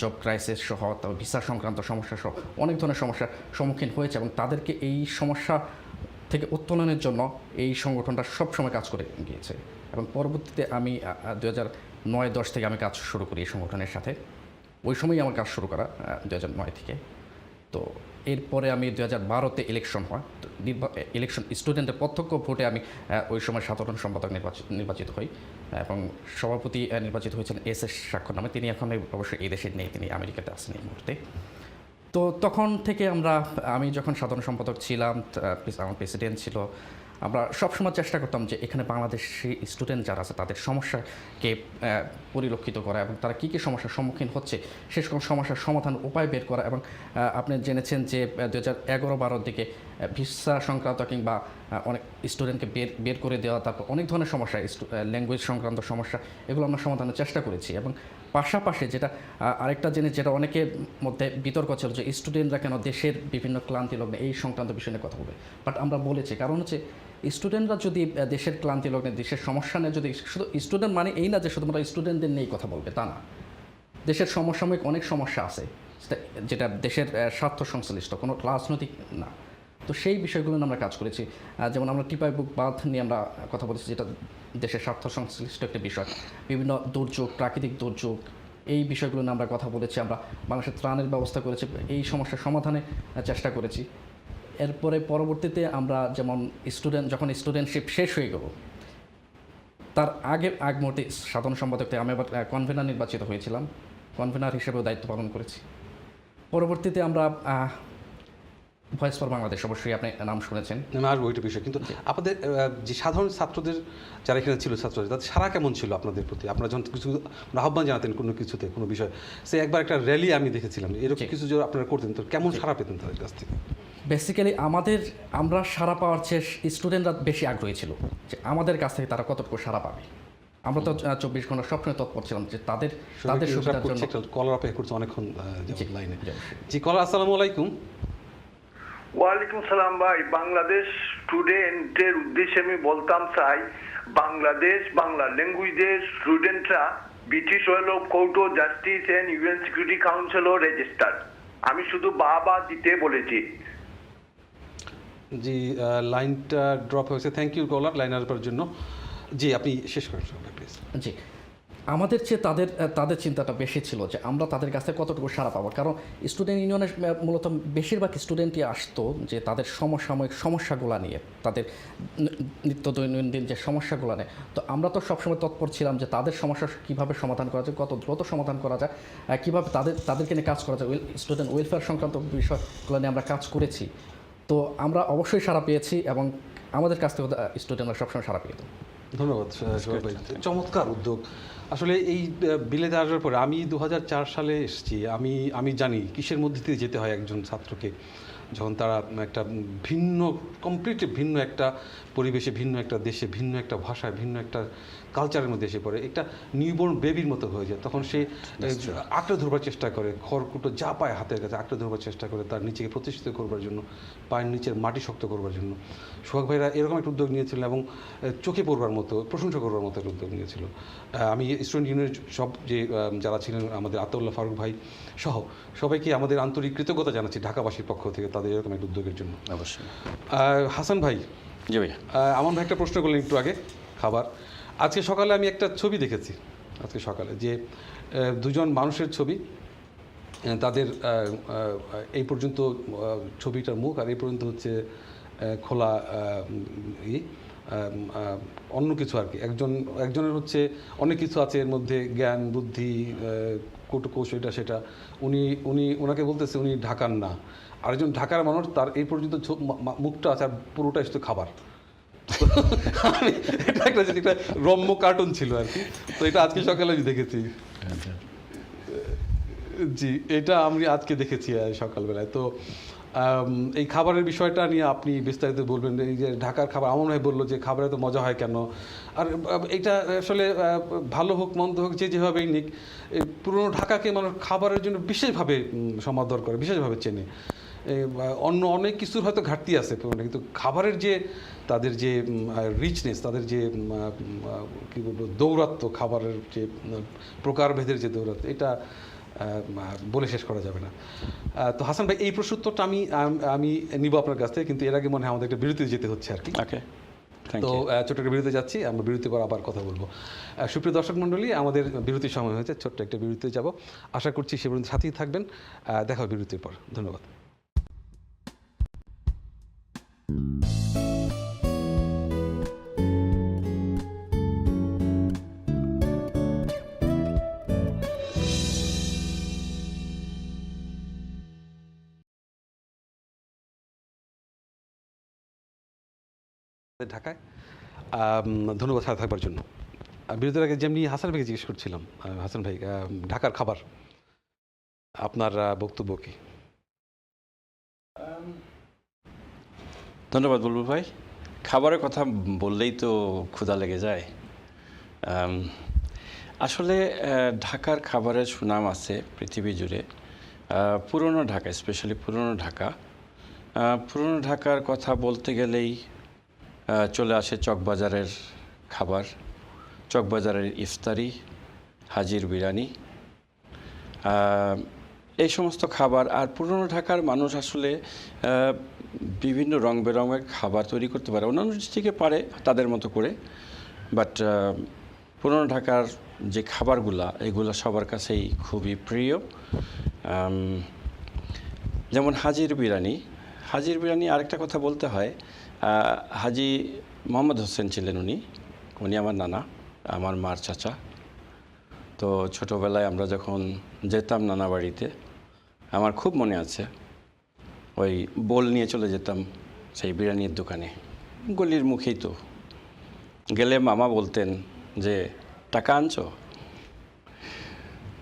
জব ক্রাইসিস সহ, তারপর ভিসা সংক্রান্ত সমস্যা সহ অনেক ধরনের সমস্যার সম্মুখীন হয়েছে। এবং তাদেরকে এই সমস্যা থেকে উত্তোলনের জন্য এই সংগঠনটা সবসময় কাজ করে গিয়েছে। এবং পরবর্তীতে আমি 2009-10 থেকে আমি কাজ শুরু করি এই সংগঠনের সাথে। ওই সময়ই আমার কাজ শুরু করা 2009 থেকে। তো এরপরে আমি 2012-তে ইলেকশন হয়। ইলেকশন স্টুডেন্টের প্রত্যক্ষ ভোটে আমি ওই সময় সাধারণ সম্পাদক নির্বাচিত হই, এবং সভাপতি নির্বাচিত হয়েছেন SS স্বাক্ষর নামে। তিনি এখন অবশ্যই এই দেশে নেই, তিনি আমেরিকাতে আছেন এই মুহূর্তে। তো তখন থেকে আমি যখন সাধারণ সম্পাদক ছিলাম, আমার প্রেসিডেন্ট ছিল, আমরা সবসময় চেষ্টা করতাম যে এখানে বাংলাদেশি স্টুডেন্ট যারা আছে তাদের সমস্যাকে পরিলক্ষিত করা, এবং তারা কী কী সমস্যার সম্মুখীন হচ্ছে সে সমস্যার সমাধান উপায় বের করা। এবং আপনি জেনেছেন যে 2011-12 দিকে ভিসা সংক্রান্ত কিংবা অনেক স্টুডেন্টকে বের করে দেওয়া, তারপর অনেক ধরনের সমস্যা, ল্যাঙ্গুয়েজ সংক্রান্ত সমস্যা, এগুলো আমরা সমাধানের চেষ্টা করেছি। এবং পাশাপাশি যেটা আরেকটা জিনিস যেটা অনেকের মধ্যে বিতর্ক ছিল, যে স্টুডেন্টরা কেন দেশের বিভিন্ন ক্লান্তি লগ্নে এই সংক্রান্ত বিষয় নিয়ে কথা বলবে। বাট আমরা বলেছি, কারণ হচ্ছে স্টুডেন্টরা যদি দেশের ক্লান্তি লগ্নে, দেশের সমস্যা নিয়ে, যদি শুধু স্টুডেন্ট মানে এই না যে শুধুমাত্র স্টুডেন্টদের নিয়েই কথা বলবে, তা না। দেশের সমসাময়িক অনেক সমস্যা আছে যেটা দেশের স্বার্থ সংশ্লিষ্ট, কোনো রাজনৈতিক না। তো সেই বিষয়গুলো নিয়ে আমরা কাজ করেছি। যেমন আমরা টিপাই বুক বাঁধ নিয়ে আমরা কথা বলেছি, যেটা দেশের স্বার্থ সংশ্লিষ্ট একটা বিষয়। বিভিন্ন দুর্যোগ, প্রাকৃতিক দুর্যোগ, এই বিষয়গুলো নিয়ে আমরা কথা বলেছি। আমরা বাংলাদেশের ত্রাণের ব্যবস্থা করেছি, এই সমস্যার সমাধানে চেষ্টা করেছি। এরপরে পরবর্তীতে আমরা যেমন যখন স্টুডেন্টশিপ শেষ হয়ে গেল, তার আগ মুহূর্তে সাধারণ সম্পাদক থেকে আমি আবার কনভেনার নির্বাচিত হয়েছিলাম, কনভেনার হিসেবেও দায়িত্ব পালন করেছি। পরবর্তীতে আমরা ভয়েস ফর বাংলাদেশ, অবশ্যই আপনি নাম শুনেছেন। আমি আসবো ওইটা বিষয়, কিন্তু আপনাদের যে সাধারণ ছাত্রদের যারা এখানে ছিল, ছাত্রদের তাদের সারা কেমন ছিল আপনাদের প্রতি? আপনারা যখন কিছু আহ্বান জানাতেন কোনো কিছুতে, কোনো বিষয়, সে একবার একটা র্যালি আমি দেখেছিলাম, এরকম কিছু যদি আপনারা করতেন তো কেমন সারা পেতেন তাদের কাছ থেকে? বেসিক্যালি আমরা সারা পাওয়ার চেয়ে স্টুডেন্টরা বেশি আগ্রহী ছিল যে আমাদের কাছ থেকে তারা কতটুকু সারা পাবে। আমরা তো 24 ঘন্টা সবসময় তৎপর ছিলাম যে তাদের সুবিধার জন্য। কলার অপেক্ষা করছে অনেকক্ষণ লাইনে। জি কলার, আসসালামু আলাইকুম। ওয়ালাইকুম সালাম ভাই। বাংলাদেশ স্টুডেন্টের উদ্দেশ্যে আমি বলতাম চাই, বাংলাদেশ বাংলা ল্যাঙ্গুয়েজের স্টুডেন্টরা British well of court of justice and UN security কাউন্সিলও রেজিস্টার্ড। আমি শুধু বাবা দিতে বলেছি। জি লাইনটা ড্রপ হয়েছে, থ্যাংক ইউ কলার লাইন আসবার জন্য। জি আপনি শেষ করেন প্লিজ। জি, আমাদের চেয়ে তাদের চিন্তাটা বেশি ছিল যে আমরা তাদের কাছে কতটুকু সাড়া পাবো, কারণ স্টুডেন্ট ইউনিয়নের মূলত বেশিরভাগ স্টুডেন্টই আসতো যে তাদের সমসাময়িক সমস্যাগুলো নিয়ে, তাদের নিত্য দৈনন্দিন যে সমস্যাগুলো নিয়ে। তো আমরা তো সবসময় তৎপর ছিলাম যে তাদের সমস্যা কীভাবে সমাধান করা যায়, কত দ্রুত সমাধান করা যায়, কীভাবে তাদেরকে নিয়ে কাজ করা যায়, স্টুডেন্ট ওয়েলফেয়ার সংক্রান্ত বিষয়গুলো নিয়ে আমরা কাজ করেছি। তো আমরা অবশ্যই সাড়া পেয়েছি এবং আমাদের কাছ থেকে স্টুডেন্টরা সবসময় সাড়া পেয়ে। ধন্যবাদ সোহাগ ভাই, চমৎকার উদ্যোগ। আসলে এই বিলেতে আসার পরে আমি 2004 সালে এসেছি। আমি জানি কিসের মধ্যে দিয়ে যেতে হয় একজন ছাত্রকে যখন তারা একটা কমপ্লিটলি ভিন্ন একটা পরিবেশে, ভিন্ন একটা দেশে, ভিন্ন একটা ভাষায়, ভিন্ন একটা কালচারের মধ্যে এসে পড়ে, একটা নিউবর্ন বেবির মতো হয়ে যায়। তখন সে আঁকড়ে ধরবার চেষ্টা করে, খড়কুটো যা পায় হাতের কাছে আঁকড়ে ধরবার চেষ্টা করে, তার নিচেকে প্রতিষ্ঠিত করবার জন্য, পায়ের নিচের মাটি শক্ত করবার জন্য। সোহাগ ভাইরা এরকম একটা উদ্যোগ নিয়েছিলেন এবং চোখে পড়বার মতো, প্রশংসা করবার মতো একটা উদ্যোগ নিয়েছিল। আমি স্টুডেন্ট ইউনিয়নের সব যারা ছিলেন, আমাদের আতাউল্লাহ ফারুক ভাই সহ সবাইকে আমাদের আন্তরিক কৃতজ্ঞতা জানাচ্ছি ঢাকাবাসীর পক্ষ থেকে তাদের এরকম একটা উদ্যোগের জন্য। অবশ্যই। হাসান ভাই, জি ভাইয়া। আমার ভাই একটা প্রশ্ন করলেন একটু আগে খাবার। আজকে সকালে আমি একটা ছবি দেখেছি, আজকে সকালে যে দুজন মানুষের ছবি, তাদের এই পর্যন্ত ছবিটার মুখ আর এই পর্যন্ত হচ্ছে খোলা অন্য কিছু আর কি। একজনের হচ্ছে অনেক কিছু আছে এর মধ্যে, জ্ঞান বুদ্ধি কৌশল এটা সেটা। ওনাকে বলতেছে উনি ঢাকার না। আরেকজন ঢাকার মানুষ, তার এই পর্যন্ত মুখটা আছে আর পুরোটাই শুধু খাবার। এটা একটা রম্য কার্টুন ছিল আর কি। তো এটা আজকে সকালে আমি দেখেছি। জি এটা আমি আজকে দেখেছি সকালবেলায়। তো এই খাবারের বিষয়টা নিয়ে আপনি বিস্তারিত বলবেন। এই যে ঢাকার খাবার, আমার মনে হয় বললো যে খাবারে তো মজা হয় কেন, আর এটা আসলে ভালো হোক মন্দ হোক যেভাবেই নিক, পুরনো ঢাকাকে মানুষ খাবারের জন্য বিশেষভাবে সমাদর করে, বিশেষভাবে চেনে। অন্য অনেক কিছুর হয়তো ঘাটতি আছে, কিন্তু খাবারের যে তাদের যে রিচনেস, তাদের যে কী বলবো দৌরাত্ম্য, খাবারের যে প্রকারভেদের যে দৌরাত্ম্য, এটা বলে শেষ করা যাবে না। তো হাসান ভাই, এই প্রশ্নোত্তরটা আমি নিব আপনার কাছ থেকে, কিন্তু এর আগে মনে হয় আমাদের একটা বিরতিতে যেতে হচ্ছে আর কি। তো ছোট্ট একটা বিরতি যাচ্ছি, আমরা বিরতি পর আবার কথা বলবো। সুপ্রিয় দর্শক মণ্ডলী, আমাদের বিরতির সময় হয়েছে, ছোট্ট একটা বিরতিতে যাব। আশা করছি সে পর্যন্ত সাথেই থাকবেন। দেখা হবে বিরতির পর। ধন্যবাদ। ঢাকায় ধন্যবাদ সাথে থাকবার জন্য। বিরতির আগে যেমনি হাসান ভাইকে জিজ্ঞেস করছিলাম, হাসান ভাই ঢাকার খাবার আপনার বক্তব্য কি? ধন্যবাদ বুলবুল ভাই। খাবারের কথা বললেই তো ক্ষুধা লেগে যায়। আসলে ঢাকার খাবারের সুনাম আছে পৃথিবী জুড়ে। পুরনো ঢাকা, স্পেশালি পুরনো ঢাকার কথা বলতে গেলেই চলে আসে চকবাজারের খাবার, চকবাজারের ইফতারি, হাজির বিরিয়ানি, এই সমস্ত খাবার। আর পুরনো ঢাকার মানুষ আসলে বিভিন্ন রং বেরঙের খাবার তৈরি করতে পারে, অন্যান্য ডিস্ট্রিক্টে পারে তাদের মতো করে, বাট পুরনো ঢাকার যে খাবারগুলা, এগুলো সবার কাছেই খুবই প্রিয়। যেমন হাজির বিরিয়ানি। আরেকটা কথা বলতে হয়, হাজি মোহাম্মদ হোসেন ছিলেন উনি আমার নানা, আমার মার চাচা। তো ছোটোবেলায় আমরা যখন যেতাম নানা বাড়িতে, আমার খুব মনে আছে ওই বোল নিয়ে চলে যেতাম সেই বিরিয়ানির দোকানে, গলির মুখেই তো। গেলে মামা বলতেন যে টাকা আনছো,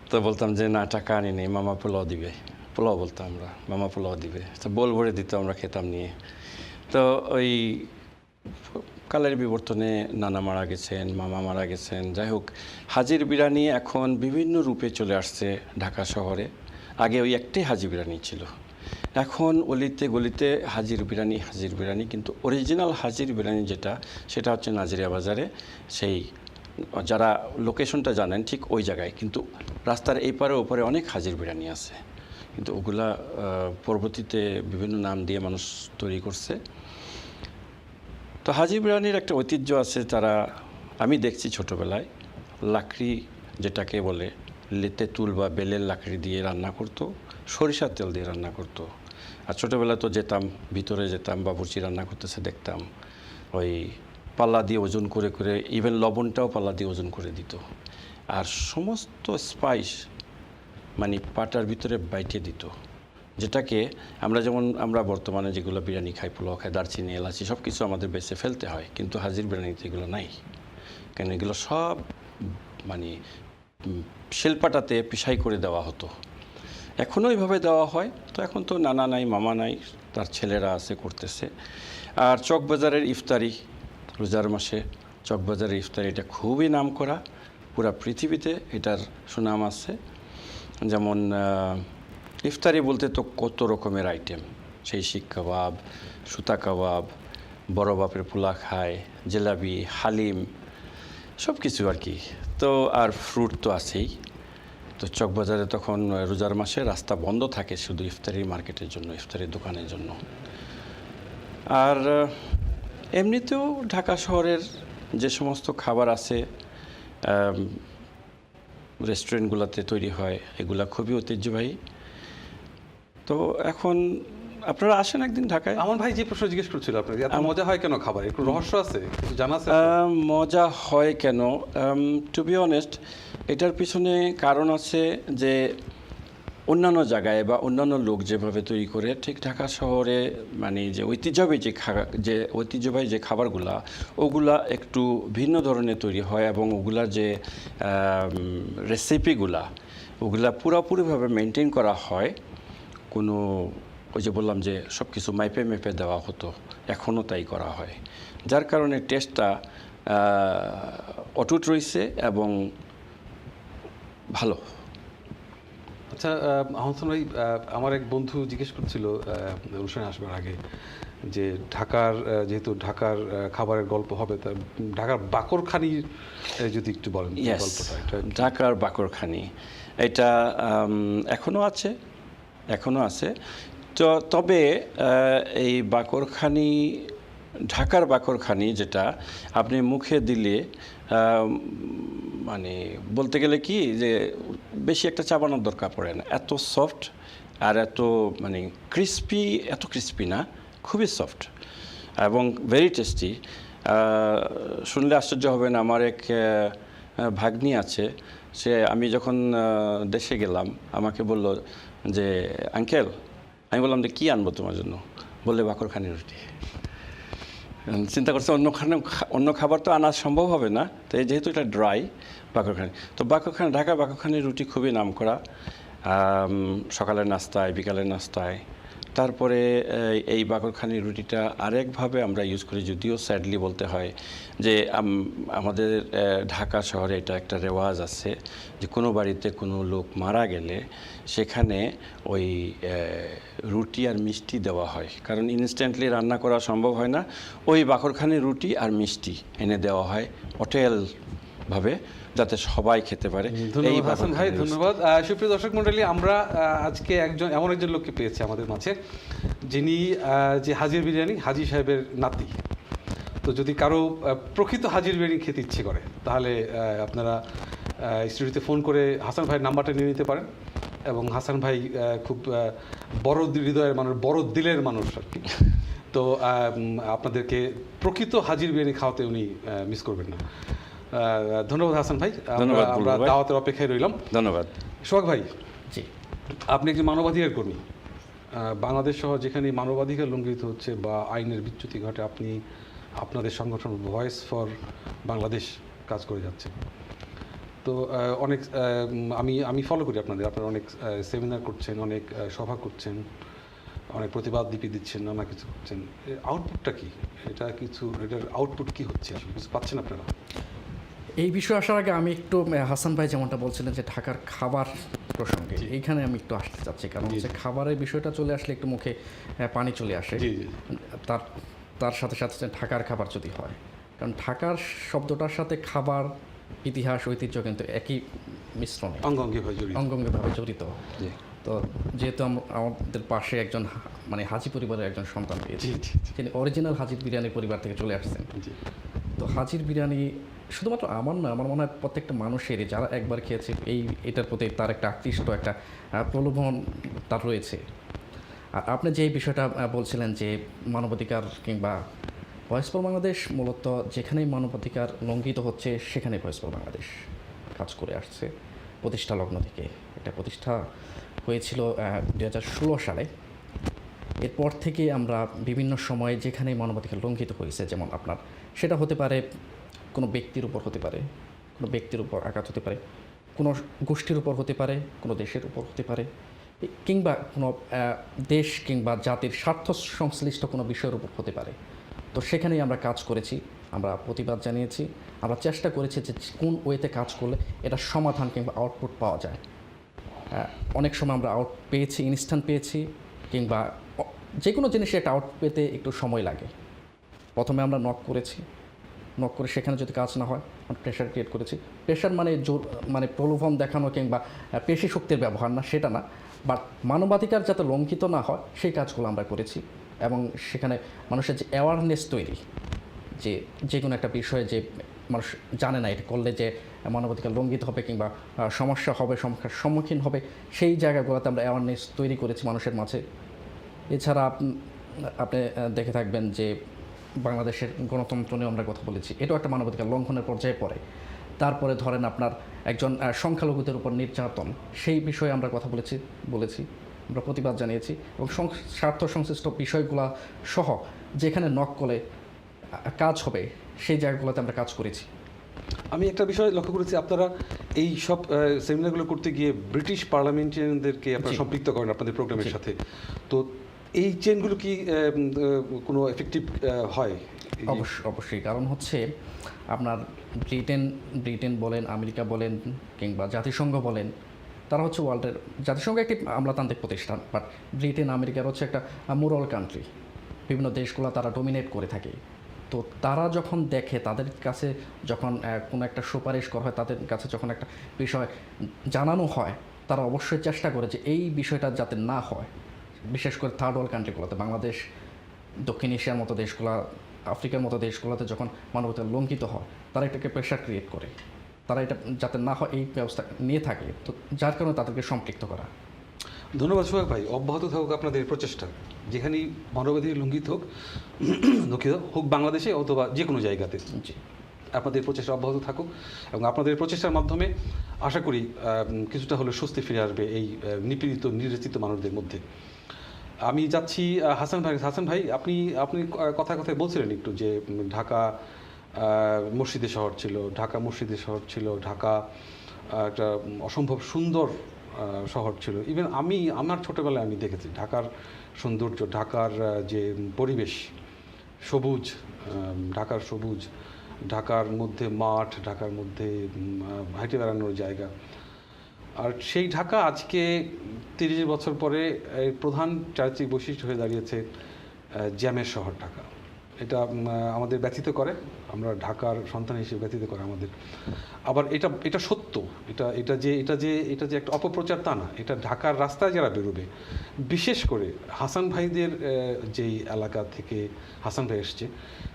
তো বলতাম যে না টাকা আনি নেই, মামা পোলাও দিবে। পোলাও বলতাম আমরা, মামা পোলাও দিবে, তো বোল ভরে দিত, আমরা খেতাম নিয়ে। তো ওই কালের বিবর্তনে নানা মারা গেছেন, মামা মারা গেছেন, যাই হোক হাজির বিরিয়ানি এখন বিভিন্ন রূপে চলে আসছে ঢাকা শহরে। আগে ওই একটাই হাজির বিরিয়ানি ছিল, এখন অলিতে গলিতে হাজির বিরিয়ানি, কিন্তু অরিজিনাল হাজির বিরিয়ানি যেটা, সেটা হচ্ছে নাজিরিয়া বাজারে, সেই যারা লোকেশনটা জানেন ঠিক ওই জায়গায়, কিন্তু রাস্তার এই পারে ওপারে অনেক হাজির বিরিয়ানি আছে, কিন্তু ওগুলা পরবর্তীতে বিভিন্ন নাম দিয়ে মানুষ তৈরি করছে। তো হাজির বিরিয়ানির একটা ঐতিহ্য আছে, তারা আমি দেখছি ছোটোবেলায় লাকড়ি যেটাকে বলে তেঁতুল বা বেলের লাকড়ি দিয়ে রান্না করতো, সরিষার তেল দিয়ে রান্না করতো। আর ছোটোবেলায় তো যেতাম, ভিতরে যেতাম, বাবুর্চি রান্না করতেছে দেখতাম, ওই পাল্লা দিয়ে ওজন করে করে, ইভেন লবণটাও পাল্লা দিয়ে ওজন করে দিত। আর সমস্ত স্পাইস মানে পাটার ভিতরে বাইটে দিত, যেটাকে আমরা বর্তমানে যেগুলো বিরিয়ানি খাই, পোলাও খাই, দারচিনি এলাচি সব কিছু আমাদের বেছে ফেলতে হয়, কিন্তু হাজির বিরিয়ানিতে এগুলো নাই। কেন এগুলো সব মানে শিলপাটাতে পিসাই করে দেওয়া হতো, এখনও এইভাবে দেওয়া হয়। তো এখন তো নানা নাই, মামা নাই, তার ছেলেরা আছে করতেছে। আর চকবাজারের ইফতারি, রোজার মাসে চকবাজারের ইফতারি, এটা খুবই নাম করা, পুরা পৃথিবীতে এটার সুনাম আছে। যেমন ইফতারি বলতে তো কত রকমের আইটেম, সেই শিক কাবাব, সুতা কাবাব, বড় বাপের পোলা খায়, জিলাপি, হালিম, সব কিছু আর কি। তো আর ফ্রুট তো আছেই। তো চকবাজারে তখন রোজার মাসে রাস্তা বন্ধ থাকে শুধু ইফতারি মার্কেটের জন্য, ইফতারির দোকানের জন্য। আর এমনিতেও ঢাকা শহরের যে সমস্ত খাবার আছে রেস্টুরেন্টগুলোতে তৈরি হয়, এগুলা খুবই ঐতিহ্যবাহী। তো এখন আপনারা আসেন একদিন ঢাকায়। আমার ভাই যে প্রশ্ন জিজ্ঞেস করছিল আপনাকে, এত মজা হয় কেন খাবার, একটু রহস্য আছে, কিছু জানা আছে? মজা হয় কেন, টু বি অনেস্ট এটার পিছনে কারণ আছে যে অন্যান্য জায়গায় বা অন্যান্য লোক যেভাবে তৈরি করে, ঠিক ঢাকা শহরে মানে যে ঐতিহ্যবাহী যে খাবারগুলা, ওগুলা একটু ভিন্ন ধরনের তৈরি হয়, এবং ওগুলার যে রেসিপিগুলা, ওগুলা পুরোপুরিভাবে মেনটেন করা হয়। কোনো ওই যে বললাম যে সব কিছু মাইপে মেপে দেওয়া হতো, এখনও তাই করা হয়, যার কারণে টেস্টটা অটুট রয়েছে এবং ভালো। আচ্ছা আহসান ভাই, আমার এক বন্ধু জিজ্ঞেস করছিল অনুষ্ঠানে আসবার আগে যে ঢাকার যেহেতু ঢাকার খাবারের গল্প হবে, তা ঢাকার বাকরখানি যদি একটু বলেন গল্পটা। ঢাকার বাকরখানি এটা এখনও আছে। তো তবে এই বাকরখানি, ঢাকার বাকরখানি যেটা আপনি মুখে দিলে মানে বলতে গেলে কি যে বেশি একটা চাবানোর দরকার পড়ে না, এত সফট আর এত মানে এত ক্রিস্পি না, খুবই সফট এবং ভেরি টেস্টি। শুনলে আশ্চর্য হবেন, আমার এক ভাগ্নি আছে, সে আমি যখন দেশে গেলাম আমাকে বলল যে আঙ্কেল, আমি বললাম যে কী আনবো তোমার জন্য, বললে বাকরখানি রুটি। চিন্তা করছে অন্য খাবার তো আনা সম্ভব হবে না, তো যেহেতু এটা ড্রাই বাকরখানি, তো ঢাকা বাকরখানি রুটি খুবই নাম করা, সকালের নাস্তায়, বিকালের নাস্তায়। তারপরে এই বাকরখানি রুটিটা আরেকভাবে আমরা ইউজ করি, যদিও স্যাডলি বলতে হয় যে আমাদের ঢাকা শহরে এটা একটা রেওয়াজ আছে যে কোনো বাড়িতে কোনো লোক মারা গেলে সেখানে ওই রুটি আর মিষ্টি দেওয়া হয়, কারণ ইনস্ট্যান্টলি রান্না করা সম্ভব হয় না। ওই বাকরখানি রুটি আর মিষ্টি এনে দেওয়া হয় হোটেলভাবে, যাতে সবাই খেতে পারে। ধন্যবাদ হাসান ভাই, ধন্যবাদ। সুপ্রিয় দর্শক মণ্ডলী, আমরা আজকে এমন একজন লোককে পেয়েছি আমাদের মাঝে, যিনি যে হাজির বিরিয়ানি হাজি সাহেবের নাতি। তো যদি কারো প্রকৃত হাজির বিরিয়ানি খেতে ইচ্ছে করে, তাহলে আপনারা স্টুডিওতে ফোন করে হাসান ভাইয়ের নাম্বারটা নিয়ে নিতে পারেন। এবং হাসান ভাই খুব বড় হৃদয়ের মানুষ, বড় দিলের মানুষ আর কি। তো আপনাদেরকে প্রকৃত হাজির বিরিয়ানি খাওয়াতে উনি মিস করবেন না। ধন্যবাদ হাসান ভাই, আমরা দাওয়াতের অপেক্ষায় রইলাম। ধন্যবাদ। সোহাগ ভাই, জি, আপনি একজন মানবাধিকার কর্মী, বাংলাদেশ সহ যেখানে মানবাধিকার লঙ্ঘিত হচ্ছে বা আইনের বিচ্যুতি ঘটে, আপনি আপনাদের সংগঠন ভয়েস ফর বাংলাদেশ কাজ করে যাচ্ছে। তো অনেক আমি ফলো করি আপনারা অনেক সেমিনার করছেন, অনেক সভা করছেন, অনেক প্রতিবাদ লিপি দিচ্ছেন, নানা কিছু করছেন। আউটপুটটা কি? এটার আউটপুট কি হচ্ছে? আসলে কিছু পাচ্ছেন আপনারা? এই বিষয়ে আসার আগে আমি একটু হাসান ভাই যেমনটা বলছিলেন যে ঢাকার খাবার প্রসঙ্গে, এইখানে আমি একটু আসতে চাচ্ছি, কারণ হচ্ছে খাবারের বিষয়টা চলে আসলে একটু মুখে পানি চলে আসে। জি জি। তার সাথে সাথে ঢাকার খাবার যদি হয়, কারণ ঢাকার শব্দটার সাথে খাবার, ইতিহাস, ঐতিহ্য কিন্তু একই মিশ্রণে অঙ্গাঙ্গিভাবে জড়িত। জি। তো যেহেতু আমাদের পাশে একজন মানে হাজি পরিবারের একজন সন্তান পেয়েছি, তিনি অরিজিনাল হাজির বিরিয়ানি পরিবার থেকে চলে আসছেন। তো হাজির বিরিয়ানি শুধুমাত্র আমার না, আমার মনে হয় প্রত্যেকটা মানুষেরই, যারা একবার খেয়েছে এটার প্রতি তার একটা আকৃষ্ট, একটা প্রলোভন তার রয়েছে। আর আপনি যে বিষয়টা বলছিলেন যে মানবাধিকার কিংবা ভয়েস ফর বাংলাদেশ, মূলত যেখানেই মানবাধিকার লঙ্ঘিত হচ্ছে সেখানে ভয়েস ফর বাংলাদেশ কাজ করে আসছে প্রতিষ্ঠা লগ্ন থেকে। এটা প্রতিষ্ঠা হয়েছিল 2016 সালে। এরপর থেকে আমরা বিভিন্ন সময়ে যেখানেই মানবাধিকার লঙ্ঘিত হয়েছে, যেমন আপনার সেটা হতে পারে কোনো ব্যক্তির উপর হতে পারে, কোনো ব্যক্তির উপর আঘাত হতে পারে, কোনো গোষ্ঠীর উপর হতে পারে, কোনো দেশের উপর হতে পারে, কিংবা কোনো দেশ কিংবা জাতির স্বার্থ সংশ্লিষ্ট কোনো বিষয়ের উপর হতে পারে। তো সেখানেই আমরা কাজ করেছি, আমরা প্রতিবাদ জানিয়েছি, আমরা চেষ্টা করেছি যে কোন ওয়েতে কাজ করলে এটা সমাধান কিংবা আউটপুট পাওয়া যায়। অনেক সময় আমরা আউট পেয়েছি, ইনস্ট্যান্ট পেয়েছি, কিংবা যে কোনো জিনিসে একটা আউট পেতে একটু সময় লাগে। প্রথমে আমরা নক করে সেখানে যদি কাজ না হয়, আমরা প্রেশার ক্রিয়েট করেছি। প্রেশার মানে জোর, মানে প্রলোভন দেখানো কিংবা পেশি শক্তির ব্যবহার না, সেটা না, বাট মানবাধিকার যাতে লঙ্ঘিত না হয় সেই কাজগুলো আমরা করেছি। এবং সেখানে মানুষের যে অ্যাওয়ারনেস তৈরি, যে কোনো একটা বিষয়ে যে মানুষ জানে না এটা করলে যে মানবাধিকার লঙ্ঘিত হবে কিংবা সমস্যার সম্মুখীন হবে, সেই জায়গাগুলোতে আমরা অ্যাওয়ারনেস তৈরি করেছি মানুষের মাঝে। এছাড়া আপনি দেখে থাকবেন যে বাংলাদেশের গণতন্ত্র নিয়ে আমরা কথা বলেছি, এটাও একটা মানবাধিকার লঙ্ঘনের পর্যায়ে পড়ে। তারপরে ধরেন আপনার একজন সংখ্যালঘুদের উপর নির্যাতন, সেই বিষয়ে আমরা কথা বলেছি, আমরা প্রতিবাদ জানিয়েছি, এবং স্বার্থ সংশ্লিষ্ট বিষয়গুলো সহ যেখানে নক করলে কাজ হবে সেই জায়গাগুলোতে আমরা কাজ করেছি। আমি একটা বিষয় লক্ষ্য করেছি, আপনারা এই সব সেমিনারগুলো করতে গিয়ে ব্রিটিশ পার্লামেন্টারিয়ানদেরকে আপনারা সম্পৃক্ত করেন আপনাদের প্রোগ্রামের সাথে। তো এই চেনগুলো কি কোনো এফেক্টিভ হয়? অবশ্যই, কারণ হচ্ছে আপনার ব্রিটেন বলেন, আমেরিকা বলেন, কিংবা জাতিসংঘ বলেন, তারা হচ্ছে ওয়ার্ল্ডের, জাতিসংঘ একটি আমলাতান্ত্রিক প্রতিষ্ঠান, বাট ব্রিটেন আমেরিকার হচ্ছে একটা মোরাল কান্ট্রি। বিভিন্ন দেশগুলো তারা ডমিনেট করে থাকে। তো তারা যখন দেখে, তাদের কাছে যখন কোনো একটা সুপারিশ করা হয়, তাদের কাছে যখন একটা বিষয় জানানো হয়, তারা অবশ্যই চেষ্টা করে যে এই বিষয়টা যাতে না হয়। বিশেষ করে থার্ড ওয়ার্ল্ড কান্ট্রিগুলোতে, বাংলাদেশ, দক্ষিণ এশিয়ার মতো দেশগুলো, আফ্রিকার মতো দেশগুলোতে যখন মানবাধিকার লঙ্ঘিত হয়, তারা এটাকে প্রেশার ক্রিয়েট করে, তারা এটা যাতে না হয় এই ব্যবস্থা নিয়ে থাকে। তো যার কারণে তাদেরকে সম্পৃক্ত করা। ধন্যবাদ সোহাগ ভাই, অব্যাহত থাকুক আপনাদের প্রচেষ্টা, যেখানেই মানবাধিকার লঙ্ঘিত হোক বাংলাদেশে অথবা যে কোনো জায়গাতে। জি, আপনাদের প্রচেষ্টা অব্যাহত থাকুক, এবং আপনাদের প্রচেষ্টার মাধ্যমে আশা করি কিছুটা হলে স্বস্তি ফিরে আসবে এই নিপীড়িত নির্যাতিত মানুষদের মধ্যে। আমি যাচ্ছি হাসান ভাই, আপনি কথায় বলছিলেন একটু যে ঢাকা মসজিদের শহর ছিল, ঢাকা একটা অসম্ভব সুন্দর শহর ছিল। ইভেন আমার ছোটোবেলায় আমি দেখেছি ঢাকার সৌন্দর্য, ঢাকার যে পরিবেশ, ঢাকার মধ্যে মাঠ, ঢাকার মধ্যে হাঁটে বেড়ানোর জায়গা। আর সেই ঢাকা আজকে 30 বছর পরে প্রধান চারিত্রিক বৈশিষ্ট্য হয়ে দাঁড়িয়েছে জ্যামের শহর ঢাকা। এটা আমাদের ব্যথিত করে, আমরা ঢাকার সন্তান হিসেবে ব্যথিত করে আমাদের। আবার এটা সত্য, এটা যে একটা অপপ্রচার তা না, এটা ঢাকার রাস্তায় যারা বেরোবে, বিশেষ করে হাসান ভাইদের যেই এলাকা থেকে হাসান ভাই এসছে,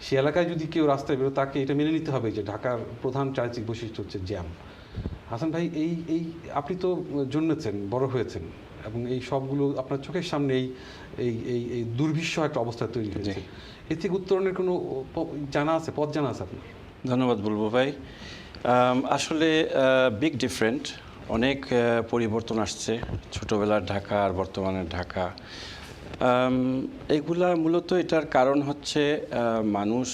সেই এলাকায় যদি কেউ রাস্তায় বেরো, তাকে এটা মেনে নিতে হবে যে ঢাকার প্রধান চারিত্রিক বৈশিষ্ট্য হচ্ছে জ্যাম। হাসান ভাই, এই আপনি তো জন্মেছেন, বড় হয়েছেন, এবং এই সবগুলো আপনার চোখের সামনে এই দুর্বিষহ একটা অবস্থা তৈরি হয়েছে। এর থেকে উত্তরণের কোনো পথ জানা আছে আপনার? ধন্যবাদ বুলবু ভাই। আসলে বিগ ডিফারেন্ট, অনেক পরিবর্তন আসছে ছোটোবেলার ঢাকা আর বর্তমানের ঢাকা। এগুলা মূলত এটার কারণ হচ্ছে মানুষ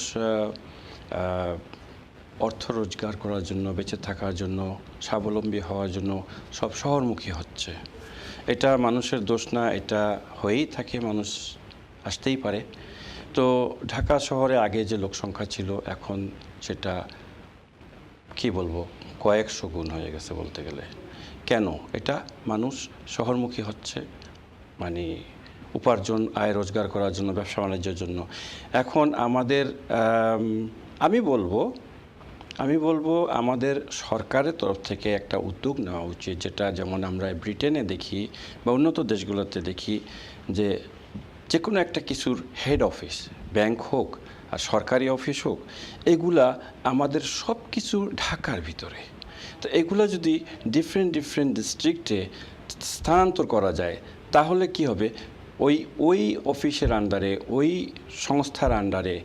অর্থ রোজগার করার জন্য, বেঁচে থাকার জন্য, স্বাবলম্বী হওয়ার জন্য সব শহরমুখী হচ্ছে। এটা মানুষের দোষ না, এটা হয়েই থাকে, মানুষ আসতেই পারে। তো ঢাকা শহরে আগে যে লোক সংখ্যা ছিল এখন সেটা কি বলবো কয়েকশো গুণ হয়ে গেছে বলতে গেলে। কেন? এটা মানুষ শহরমুখী হচ্ছে, মানে উপার্জন, আয় রোজগার করার জন্য, ব্যবসা বাণিজ্যের জন্য। এখন আমাদের আমি বলবো আমাদের সরকারের তরফ থেকে একটা উদ্যোগ নেওয়া উচিত, যেটা যেমন আমরা ব্রিটেনে দেখি বা উন্নত দেশগুলোতে দেখি, যে কোনো একটা কিছুর হেড অফিস, ব্যাংক হোক আর সরকারি অফিস হোক, এগুলা আমাদের সব কিছু ঢাকার ভিতরে। তো এগুলো যদি ডিফারেন্ট ডিস্ট্রিক্টে স্থানান্তর করা যায় তাহলে কি হবে, ওই অফিসের আন্ডারে, ওই সংস্থার আন্ডারে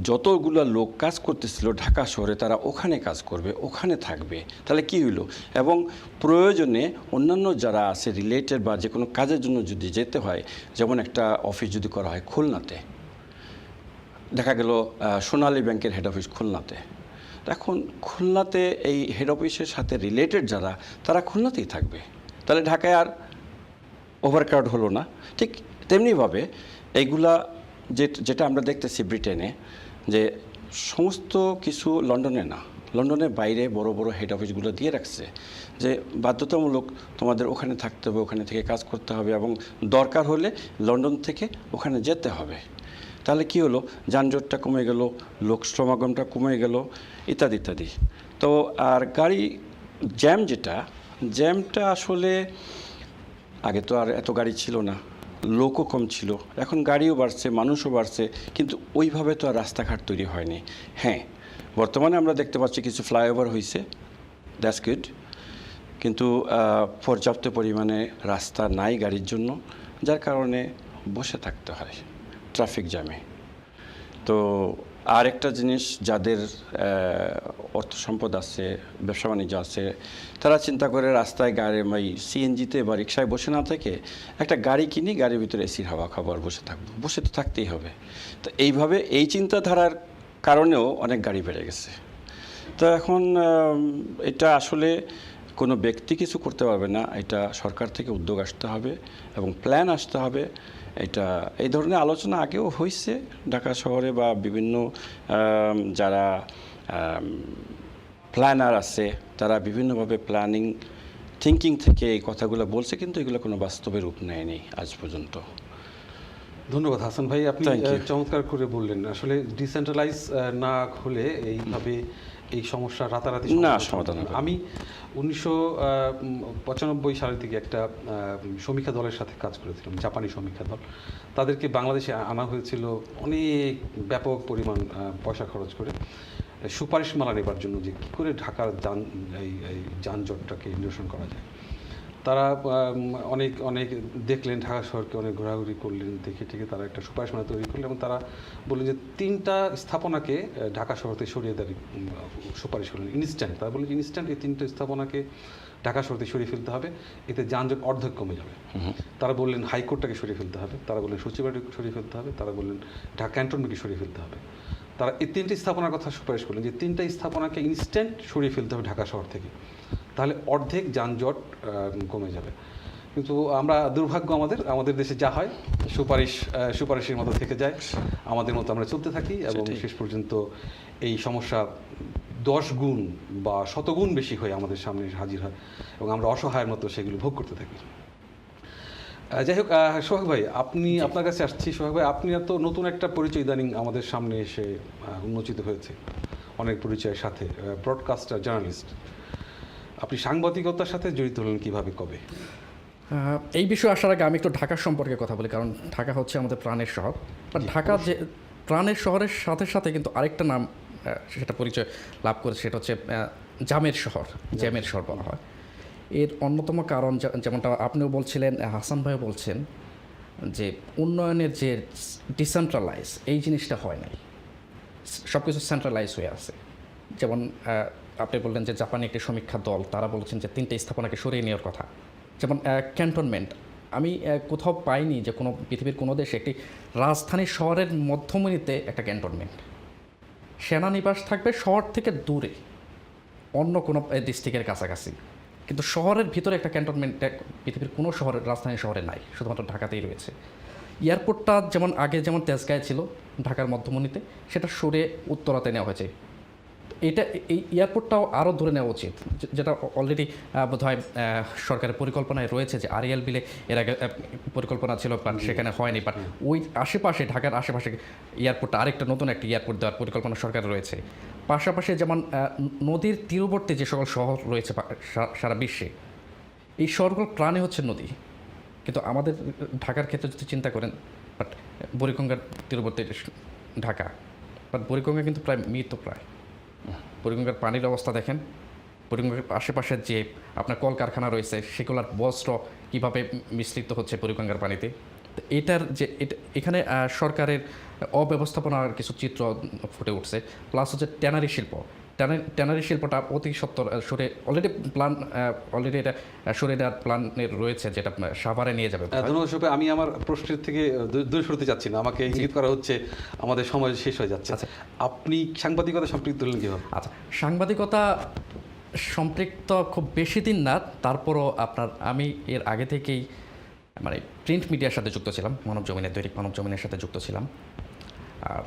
যতগুলো লোক কাজ করতেছিল ঢাকা শহরে, তারা ওখানে কাজ করবে, ওখানে থাকবে। তাহলে কি হইলো, এবং প্রয়োজনে অন্যান্য যারা আছে রিলেটেড বা যে কোনো কাজের জন্য যদি যেতে হয়, যেমন একটা অফিস যদি করা হয় খুলনাতে, দেখা গেল সোনালী ব্যাংকের হেড অফিস খুলনাতে, এখন খুলনাতে এই হেড অফিসের সাথে রিলেটেড যারা, তারা খুলনাতেই থাকবে। তাহলে ঢাকায় আর ওভারক্রাউড হলো না। ঠিক তেমনিভাবে এইগুলা যেটা আমরা দেখতেছি ব্রিটেনে, যে সমস্ত কিছু লন্ডনে না, লন্ডনের বাইরে বড় বড় হেড অফিসগুলো দিয়ে রাখছে যে বাধ্যতামূলক তোমাদের ওখানে থাকতে হবে, ওখানে থেকে কাজ করতে হবে, এবং দরকার হলে লন্ডন থেকে ওখানে যেতে হবে। তাহলে কি হলো, যানজটটা কমে গেল, লোক সমাগমটা কমে গেল, ইত্যাদি ইত্যাদি। তো আর গাড়ি জ্যামটা আসলে আগে তো আর এত গাড়ি ছিল না, লোকও কম ছিল, এখন গাড়িও বাড়ছে, মানুষও বাড়ছে, কিন্তু ওইভাবে তো আর রাস্তাঘাট তৈরি হয়নি। হ্যাঁ, বর্তমানে আমরা দেখতে পাচ্ছি কিছু ফ্লাইওভার হয়েছে, দ্যাটস গুড, কিন্তু পর্যাপ্ত পরিমাণে রাস্তা নাই গাড়ির জন্য, যার কারণে বসে থাকতে হয় ট্রাফিক জ্যামে। তো আরেকটা জিনিস, যাদের অর্থ সম্পদ আছে, ব্যবসা বাণিজ্য আছে, তারা চিন্তা করে রাস্তায় গাড়ি সিএনজিতে বা রিক্সায় বসে না থেকে একটা গাড়ি কিনি, গাড়ির ভিতরে এসির হাওয়া খাবার, বসে থাকবো, বসে তো থাকতেই হবে। তো এইভাবে এই চিন্তাধারার কারণেও অনেক গাড়ি বেড়ে গেছে। তো এখন এটা আসলে কোনো ব্যক্তি কিছু করতে পারবে না, এটা সরকার থেকে উদ্যোগ আসতে হবে এবং প্ল্যান আসতে হবে। এটা এই ধরনের আলোচনা আগেও হয়েছে ঢাকা শহরে, বা বিভিন্ন যারা প্ল্যানার আছে তারা বিভিন্নভাবে থিঙ্কিং থেকে এই কথাগুলো বলছে, কিন্তু এগুলো কোনো বাস্তবে রূপ নেয়নি আজ পর্যন্ত। ধন্যবাদ হাসান ভাই, আপনি চমৎকার করে বললেন। আসলে ডিসেন্ট্রালাইজ না হলে এইভাবে এই সমস্যা রাতারাতি সমাধান হবে। আমি 1995 সালের দিকে একটা সমীক্ষা দলের সাথে কাজ করেছিলাম, জাপানি সমীক্ষা দল। তাদেরকে বাংলাদেশে আনা হয়েছিল অনেক ব্যাপক পরিমাণ পয়সা খরচ করে সুপারিশমালা নেবার জন্য, যে কী করে ঢাকার এই যানজটটাকে নিরসন করা যায়। তারা অনেক দেখলেন, ঢাকা শহরকে অনেক ঘোরাঘুরি করলেন, দেখে ঠিক তারা একটা সুপারিশমালা তৈরি করলেন, এবং তারা বললেন যে 3টা স্থাপনাকে ঢাকা শহর থেকে সরিয়ে দেওয়ার সুপারিশ করলেন ইনস্ট্যান্ট। তারা বললেন ইনস্ট্যান্ট এই 3টা স্থাপনাকে ঢাকা শহর থেকে সরিয়ে ফেলতে হবে, এতে যানজট অর্ধেক কমে যাবে। তারা বললেন হাইকোর্টটাকে সরিয়ে ফেলতে হবে, তারা বললেন সচিবালয়কে সরিয়ে ফেলতে হবে, তারা বললেন ঢাকা ক্যান্টনমেন্টকে সরিয়ে ফেলতে হবে। তারা এই 3টি স্থাপনার কথা সুপারিশ করলেন যে 3টা স্থাপনাকে ইনস্ট্যান্ট সরিয়ে ফেলতে হবে ঢাকা শহর থেকে, তাহলে অর্ধেক যানজট কমে যাবে। কিন্তু আমরা দুর্ভাগ্য, আমাদের দেশে যা হয় সুপারিশের মতো থেকে যায়, আমাদের মতো আমরা চলতে থাকি, এবং শেষ পর্যন্ত এই সমস্যা 10 গুণ বা 100 গুণ বেশি হয়ে আমাদের সামনে হাজির হয়, এবং আমরা অসহায়ের মতো সেগুলো ভোগ করতে থাকি। যাই হোক, সোহাগ ভাই, আপনার কাছে আসছি। সোহাগ ভাই, আপনি তো নতুন একটা পরিচয় ইদানিং আমাদের সামনে এসে উন্মোচিত হয়েছে অনেক পরিচয়ের সাথে, ব্রডকাস্টার, জার্নালিস্ট। আপনি সাংবাদিকতার সাথে জড়িত হলেন কিভাবে, কবে? এই বিষয়ে আসার আগে আমি একটু ঢাকার সম্পর্কে কথা বলি, কারণ ঢাকা হচ্ছে আমাদের প্রাণের শহর। বাট ঢাকা যে প্রাণের শহরের সাথে সাথে কিন্তু আরেকটা নাম সেটা পরিচয় লাভ করেছে, সেটা হচ্ছে জ্যামের শহর বলা হয়। এর অন্যতম কারণ, যেমনটা আপনিও বলছিলেন, হাসান ভাইও বলছেন, যে উন্নয়নের যে ডিসেন্ট্রালাইজ এই জিনিসটা হয় নাই, সব কিছু সেন্ট্রালাইজ হয়ে আছে। যেমন আপনি বললেন যে জাপানি একটি সমীক্ষা দল, তারা বলছেন যে 3টে স্থাপনাকে সরিয়ে নেওয়ার কথা। যেমন ক্যান্টনমেন্ট, আমি কোথাও পাইনি যে কোনো পৃথিবীর কোনো দেশে একটি রাজধানী শহরের মধ্যমণিতে একটা ক্যান্টনমেন্ট, সেনানিবাস থাকবে শহর থেকে দূরে অন্য কোনো ডিস্ট্রিক্টের কাছাকাছি, কিন্তু শহরের ভিতরে একটা ক্যান্টনমেন্ট পৃথিবীর কোনো শহরের রাজধানী শহরে নাই, শুধুমাত্র ঢাকাতেই রয়েছে। এয়ারপোর্টটা যেমন আগে যেমন তেজগাঁয়ে ছিল ঢাকার মধ্যমণিতে, সেটা সরে উত্তরাতে নেওয়া হয়েছে। এটা এই এয়ারপোর্টটাও আরও ধরে নেওয়া উচিত, যেটা অলরেডি বোধহয় সরকারের পরিকল্পনায় রয়েছে, যে আরিয়াল বিলে এর আগে পরিকল্পনা ছিল, বাট সেখানে হয়নি। বাট ওই আশেপাশে, ঢাকার আশেপাশে এয়ারপোর্টটা আরেকটা নতুন একটা এয়ারপোর্ট দেওয়ার পরিকল্পনা সরকারের রয়েছে। পাশাপাশি যেমন নদীর তীরবর্তী যে সকল শহর রয়েছে সারা বিশ্বে, এই শহরগুলোর প্রাণে হচ্ছে নদী। কিন্তু আমাদের ঢাকার ক্ষেত্রে যদি চিন্তা করেন, বাট বুড়িগঙ্গার তীরবর্তী ঢাকা, বাট বুড়িগঙ্গা কিন্তু প্রায় মৃত প্রায়। বুড়িগঙ্গার পানির অবস্থা দেখেন, বুড়িগঙ্গার আশেপাশে যে আপনার কলকারখানা রয়েছে সেগুলোর বস্ত্র কীভাবে মিশ্রিত হচ্ছে বুড়িগঙ্গার পানিতে। তো এটার যে এখানে সরকারের অব্যবস্থাপনার কিছু চিত্র ফুটে উঠছে। প্লাস হচ্ছে ট্যানারি শিল্প, ট্যানারি শিল্পটা অতি সত্তর সরে অলরেডি এটা সরে দেওয়ার প্ল্যানের রয়েছে, যেটা সাভারে নিয়ে যাবে। ধন্যবাদ শফি। আমি আমার প্রশ্নের থেকে দূরে সরতে চাচ্ছি না, আমাকে ইঙ্গিত করা হচ্ছে আমাদের সময় শেষ হয়ে যাচ্ছে। আপনি সাংবাদিকতা সম্পৃক্ত হলেন কীভাবে? আচ্ছা, সাংবাদিকতা সম্পৃক্ত খুব বেশি দিন না, তারপরও আমি এর আগে থেকেই মানে প্রিন্ট মিডিয়ার সাথে যুক্ত ছিলাম, দৈনিক মানব জমিনের সাথে যুক্ত ছিলাম। আর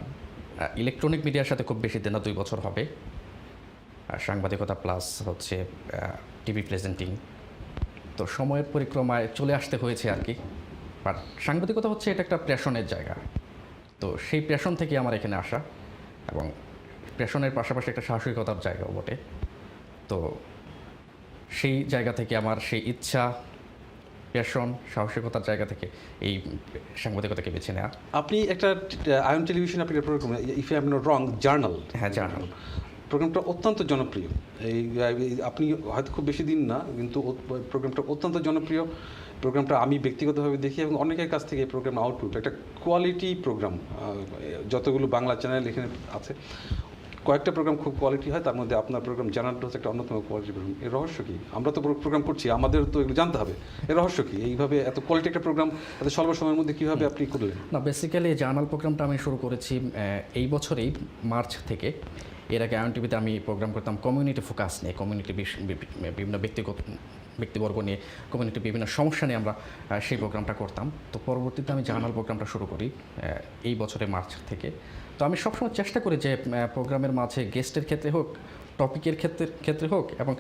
ইলেকট্রনিক মিডিয়ার সাথে খুব বেশি দিন না, 2 বছর হবে। আর সাংবাদিকতা প্লাস হচ্ছে টিভি প্রেজেন্টিং, তো সময়ের পরিক্রমায় চলে আসতে হয়েছে আর কি। বাট সাংবাদিকতা হচ্ছে এটা একটা প্যাশনের জায়গা, তো সেই প্যাশন থেকে আমার এখানে আসা, এবং প্যাশনের পাশাপাশি একটা সাহসিকতার জায়গাও বটে। তো সেই জায়গা থেকে আমার সেই ইচ্ছা, প্যাশন, সাহসিকতার জায়গা থেকে এই সাংবাদিকতাকে বেছে নেওয়া। আপনি একটা আয়ন টেলিভিশন আপনি একটা program, if I am not wrong, journal, হ্যাঁ জার্নাল, প্রোগ্রামটা অত্যন্ত জনপ্রিয়। আপনি হয়তো খুব বেশি দিন না, কিন্তু প্রোগ্রামটা অত্যন্ত জনপ্রিয়। প্রোগ্রামটা আমি ব্যক্তিগতভাবে দেখি এবং অনেকের কাছ থেকে এই প্রোগ্রাম আউটপুট একটা কোয়ালিটি প্রোগ্রাম। যতগুলো বাংলা চ্যানেল এখানে আছে, কয়েকটা প্রোগ্রাম খুব কোয়ালিটি হয়, তার মধ্যে আপনার প্রোগ্রাম জানাটা হচ্ছে একটা অন্যতম কোয়ালিটি প্রোগ্রাম। এর রহস্য কী? আমরা তো প্রোগ্রাম করছি, আমাদের তো এগুলো জানতে হবে। এর রহস্য কী? এইভাবে এত কোয়ালিটি একটা প্রোগ্রাম এত স্বল্প সময়ের মধ্যে কীভাবে আপনি করলেন? না, বেসিক্যালি জার্নাল প্রোগ্রামটা আমি শুরু করেছি এই বছরেই মার্চ থেকে। এর আগে আয়ন টিভিতে আমি প্রোগ্রাম করতাম কমিউনিটি ফোকাস নিয়ে, কমিউনিটি বিভিন্ন ব্যক্তিবর্গ নিয়ে, কমিউনিটি বিভিন্ন সমস্যা নিয়ে আমরা সেই প্রোগ্রামটা করতাম। তো পরবর্তীতে আমি জার্নাল প্রোগ্রামটা শুরু করি এই বছরের মার্চ থেকে। তো আমি সবসময় চেষ্টা করি যে প্রোগ্রামের মাঝে গেস্টের ক্ষেত্রে হোক, টপিকের ক্ষেত্রে হোক, এবং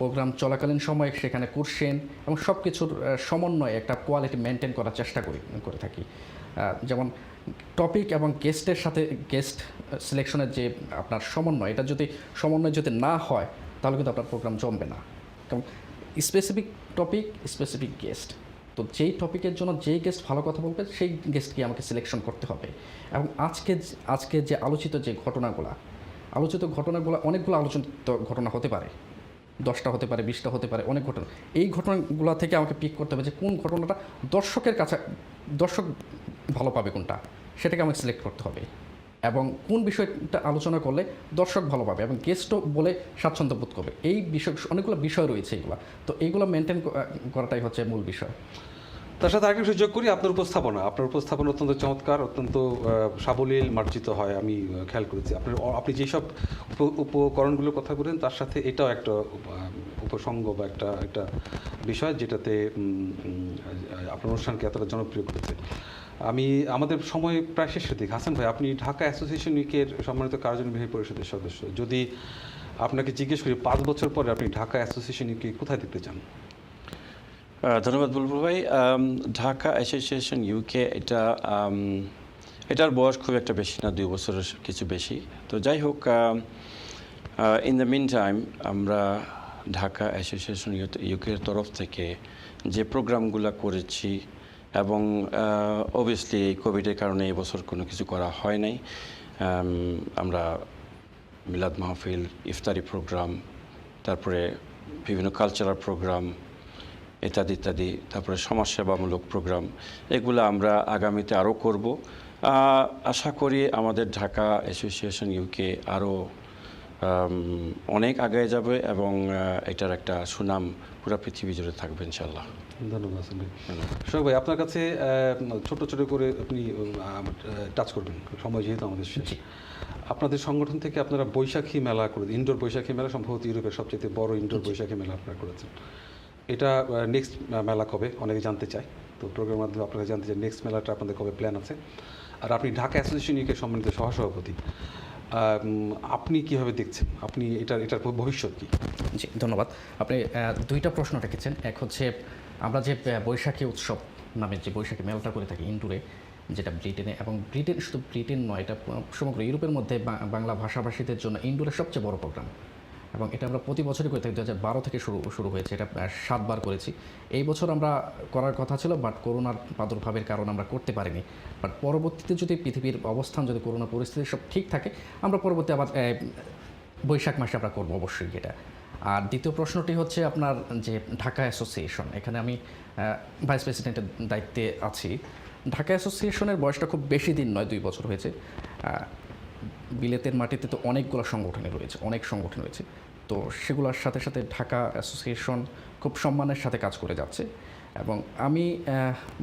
প্রোগ্রাম চলাকালীন সময়ে সেখানে কোশ্চেন এবং সব কিছুর সমন্বয়ে একটা কোয়ালিটি মেনটেন করার চেষ্টা করে থাকি। যেমন টপিক এবং গেস্টের সাথে গেস্ট সিলেকশনের যে আপনার সমন্বয়, এটা যদি সমন্বয় যদি না হয় তাহলে কিন্তু আপনার প্রোগ্রাম জমবে না। কারণ স্পেসিফিক টপিক, স্পেসিফিক গেস্ট, তো যেই টপিকের জন্য যেই গেস্ট ভালো কথা বলবে সেই গেস্টকে আমাকে সিলেকশন করতে হবে। এবং আজকে যে আলোচিত ঘটনাগুলো অনেকগুলো আলোচিত ঘটনা হতে পারে, 10টা হতে পারে, 20টা হতে পারে, অনেক ঘটনা। এই ঘটনাগুলো থেকে আমাকে পিক করতে হবে যে কোন ঘটনাটা দর্শক ভালো পাবে, কোনটা সেটাকে আমাকে সিলেক্ট করতে হবে, এবং কোন বিষয়টা আলোচনা করলে দর্শক ভালো পাবে এবং গেস্টও বলে স্বাচ্ছন্দ্য বোধ করবে। এই বিষয়, অনেকগুলো বিষয় রয়েছে এগুলো, তো এইগুলো মেনটেন করাটাই হচ্ছে মূল বিষয়। তার সাথে আরেকটু সুযোগ করি, আপনার উপস্থাপনা অত্যন্ত চমৎকার, অত্যন্ত সাবলীল, মার্জিত হয়। আমি খেয়াল করেছি আপনি যেসব উপকরণগুলোর কথা বলেন তার সাথে এটাও একটা উপসঙ্গ বা একটা বিষয় যেটাতে আপনার অনুষ্ঠানকে এতটা জনপ্রিয় করেছে। আমাদের সময় প্রায় শেষের দিকে। হাসান ভাই, আপনি ঢাকা অ্যাসোসিয়েশন উইকের সম্মানিত কার্যনির্বাহী পরিষদের সদস্য। যদি আপনাকে জিজ্ঞেস করি 5 বছর পরে আপনি ঢাকা অ্যাসোসিয়েশন উইকে কোথায় দেখতে চান? ধন্যবাদ বুলবুল ভাই। ঢাকা অ্যাসোসিয়েশন ইউকে এটার বয়স খুব একটা বেশি না, 2 বছরের কিছু বেশি। তো যাই হোক, ইন দ্য মিন টাইম আমরা ঢাকা অ্যাসোসিয়েশন ইউকের তরফ থেকে যে প্রোগ্রামগুলো করেছি, এবং অবভিয়াসলি এই কোভিডের কারণে এবছর কোনো কিছু করা হয় নাই। আমরা মিলাদ মাহফিল, ইফতারি প্রোগ্রাম, তারপরে বিভিন্ন কালচারাল প্রোগ্রাম ইত্যাদি, তারপরে সমাজসেবামূলক প্রোগ্রাম, এগুলো আমরা আগামীতে আরও করব। আশা করি আমাদের ঢাকা অ্যাসোসিয়েশন ইউকে আরও অনেক আগে যাবে এবং এটার একটা সুনাম পুরো পৃথিবী জুড়ে থাকবে ইনশাল্লাহ। ধন্যবাদ হাসান ভাই। সোহাগ ভাই, আপনার কাছে ছোট ছোট করে আপনি টাচ করবেন, সময় যেহেতু আমাদের শেষ। আপনাদের সংগঠন থেকে আপনারা বৈশাখী মেলা করে, ইনডোর বৈশাখী মেলা সম্ভবত ইউরোপের সবচেয়ে বড় ইনডোর বৈশাখী মেলা আপনারা করেছেন। এটা নেক্সট মেলা কবে অনেকে জানতে চায়, তো প্রোগ্রামের মাধ্যমে আপনারা জানতে চাই নেক্সট মেলাটা আপনাদের কবে প্ল্যান আছে। আর আপনি ঢাকা অ্যাসোসিয়েশন ইউকে সম্মানিত সহসভাপতি, আপনি কিভাবে দেখছেন, আপনি এটার ভবিষ্যৎ কী? জি, ধন্যবাদ। আপনি দুইটা প্রশ্ন রেখেছেন। এক হচ্ছে আমরা যে বৈশাখী উৎসব নামে যে বৈশাখী মেলাটা করে থাকি ইনডোরে, যেটা ব্রিটেনে, এবং শুধু ব্রিটেন নয়, এটা সমগ্র ইউরোপের মধ্যে বাংলা ভাষাভাষীদের জন্য ইনডোরের সবচেয়ে বড় প্রোগ্রাম, এবং এটা আমরা প্রতি বছরই করে থাকি। 2012 থেকে শুরু হয়েছে, এটা 7 বার করেছি। এই বছর আমরা করার কথা ছিল, বাট করোনার প্রাদুর্ভাবের কারণে আমরা করতে পারিনি। বাট পরবর্তীতে যদি পৃথিবীর অবস্থান, যদি করোনা পরিস্থিতি সব ঠিক থাকে, আমরা পরবর্তী আবার বৈশাখ মাসে আমরা করবো অবশ্যই এটা। আর দ্বিতীয় প্রশ্নটি হচ্ছে আপনার যে ঢাকা অ্যাসোসিয়েশন, এখানে আমি ভাইস প্রেসিডেন্টের দায়িত্বে আছি। ঢাকা অ্যাসোসিয়েশনের বয়সটা খুব বেশি দিন নয়, 2 বছর হয়েছে। বিলেতের মাটিতে তো অনেক সংগঠন রয়েছে, তো সেগুলোর সাথে সাথে ঢাকা অ্যাসোসিয়েশন খুব সম্মানের সাথে কাজ করে যাচ্ছে। এবং আমি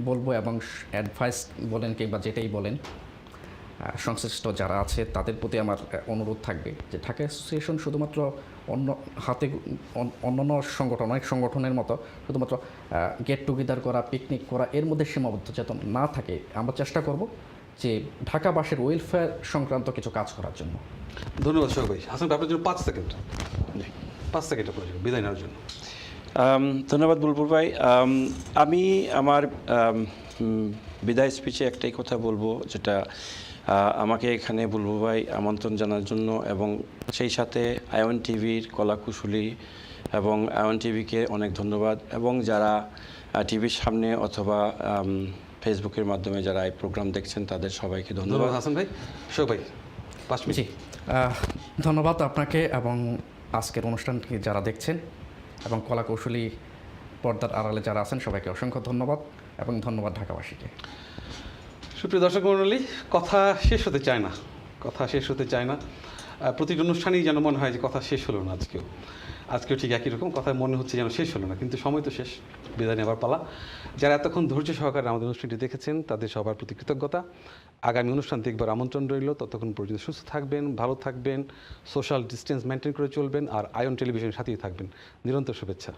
বলবো, এবং অ্যাডভাইস বলেন কিংবা যেটাই বলেন, সংশ্লিষ্ট যারা আছে তাদের প্রতি আমার অনুরোধ থাকবে যে ঢাকা অ্যাসোসিয়েশন শুধুমাত্র অন্যান্য সংগঠন, অনেক সংগঠনের মতো শুধুমাত্র গেট টুগেদার করা, পিকনিক করা, এর মধ্যে সীমাবদ্ধ যাতে না থাকে, আমরা চেষ্টা করব যে ঢাকাবাসীর ওয়েলফেয়ার সংক্রান্ত কিছু কাজ করার জন্য। ধন্যবাদ সোহাগ ভাই। হাসান ভাই, আপনার জন্য 5 সেকেন্ড প্রয়োজন বিদায় নেওয়ার জন্য। ধন্যবাদ বুলবুল ভাই। আমি আমার বিদায় স্পিচে একটাই কথা বলবো, যেটা আমাকে এখানে বুলবুল ভাই আমন্ত্রণ জানার জন্য, এবং সেই সাথে আয়ন টিভির কলাকুশলী এবং আয়ন টিভিকে অনেক ধন্যবাদ, এবং যারা টিভির সামনে অথবা ফেসবুকের মাধ্যমে যারা এই প্রোগ্রাম দেখছেন তাদের সবাইকে ধন্যবাদ। হাসান ভাই। সোহাগ ভাই, 5 মিনিট। জি, ধন্যবাদ আপনাকে এবং আজকের অনুষ্ঠানটি যারা দেখছেন এবং কলাকৌশলী পর্দার আড়ালে যারা আছেন সবাইকে অসংখ্য ধন্যবাদ, এবং ধন্যবাদ ঢাকাবাসীকে। সুপ্রিয় দর্শক মণ্ডলী, কথা শেষ হতে চায় না। প্রতিটি অনুষ্ঠানেই যেন মনে হয় যে কথা শেষ হলো না। আজকেও ঠিক একই রকম কথা মনে হচ্ছে যেন শেষ হলো না, কিন্তু সময় তো শেষ, বিদায় নেবার পালা। যারা এতক্ষণ ধৈর্য সহকারে আমাদের অনুষ্ঠানটি দেখেছেন তাদের সবার প্রতি কৃতজ্ঞতা। আগামী অনুষ্ঠান দেখবার আমন্ত্রণ রইল। ততক্ষণ পর্যন্ত সুস্থ থাকবেন, ভালো থাকবেন, সোশ্যাল ডিস্টেন্স মেনটেন করে চলবেন, আর আয়ন টেলিভিশনের সাথেই থাকবেন। নিরন্তর শুভেচ্ছা।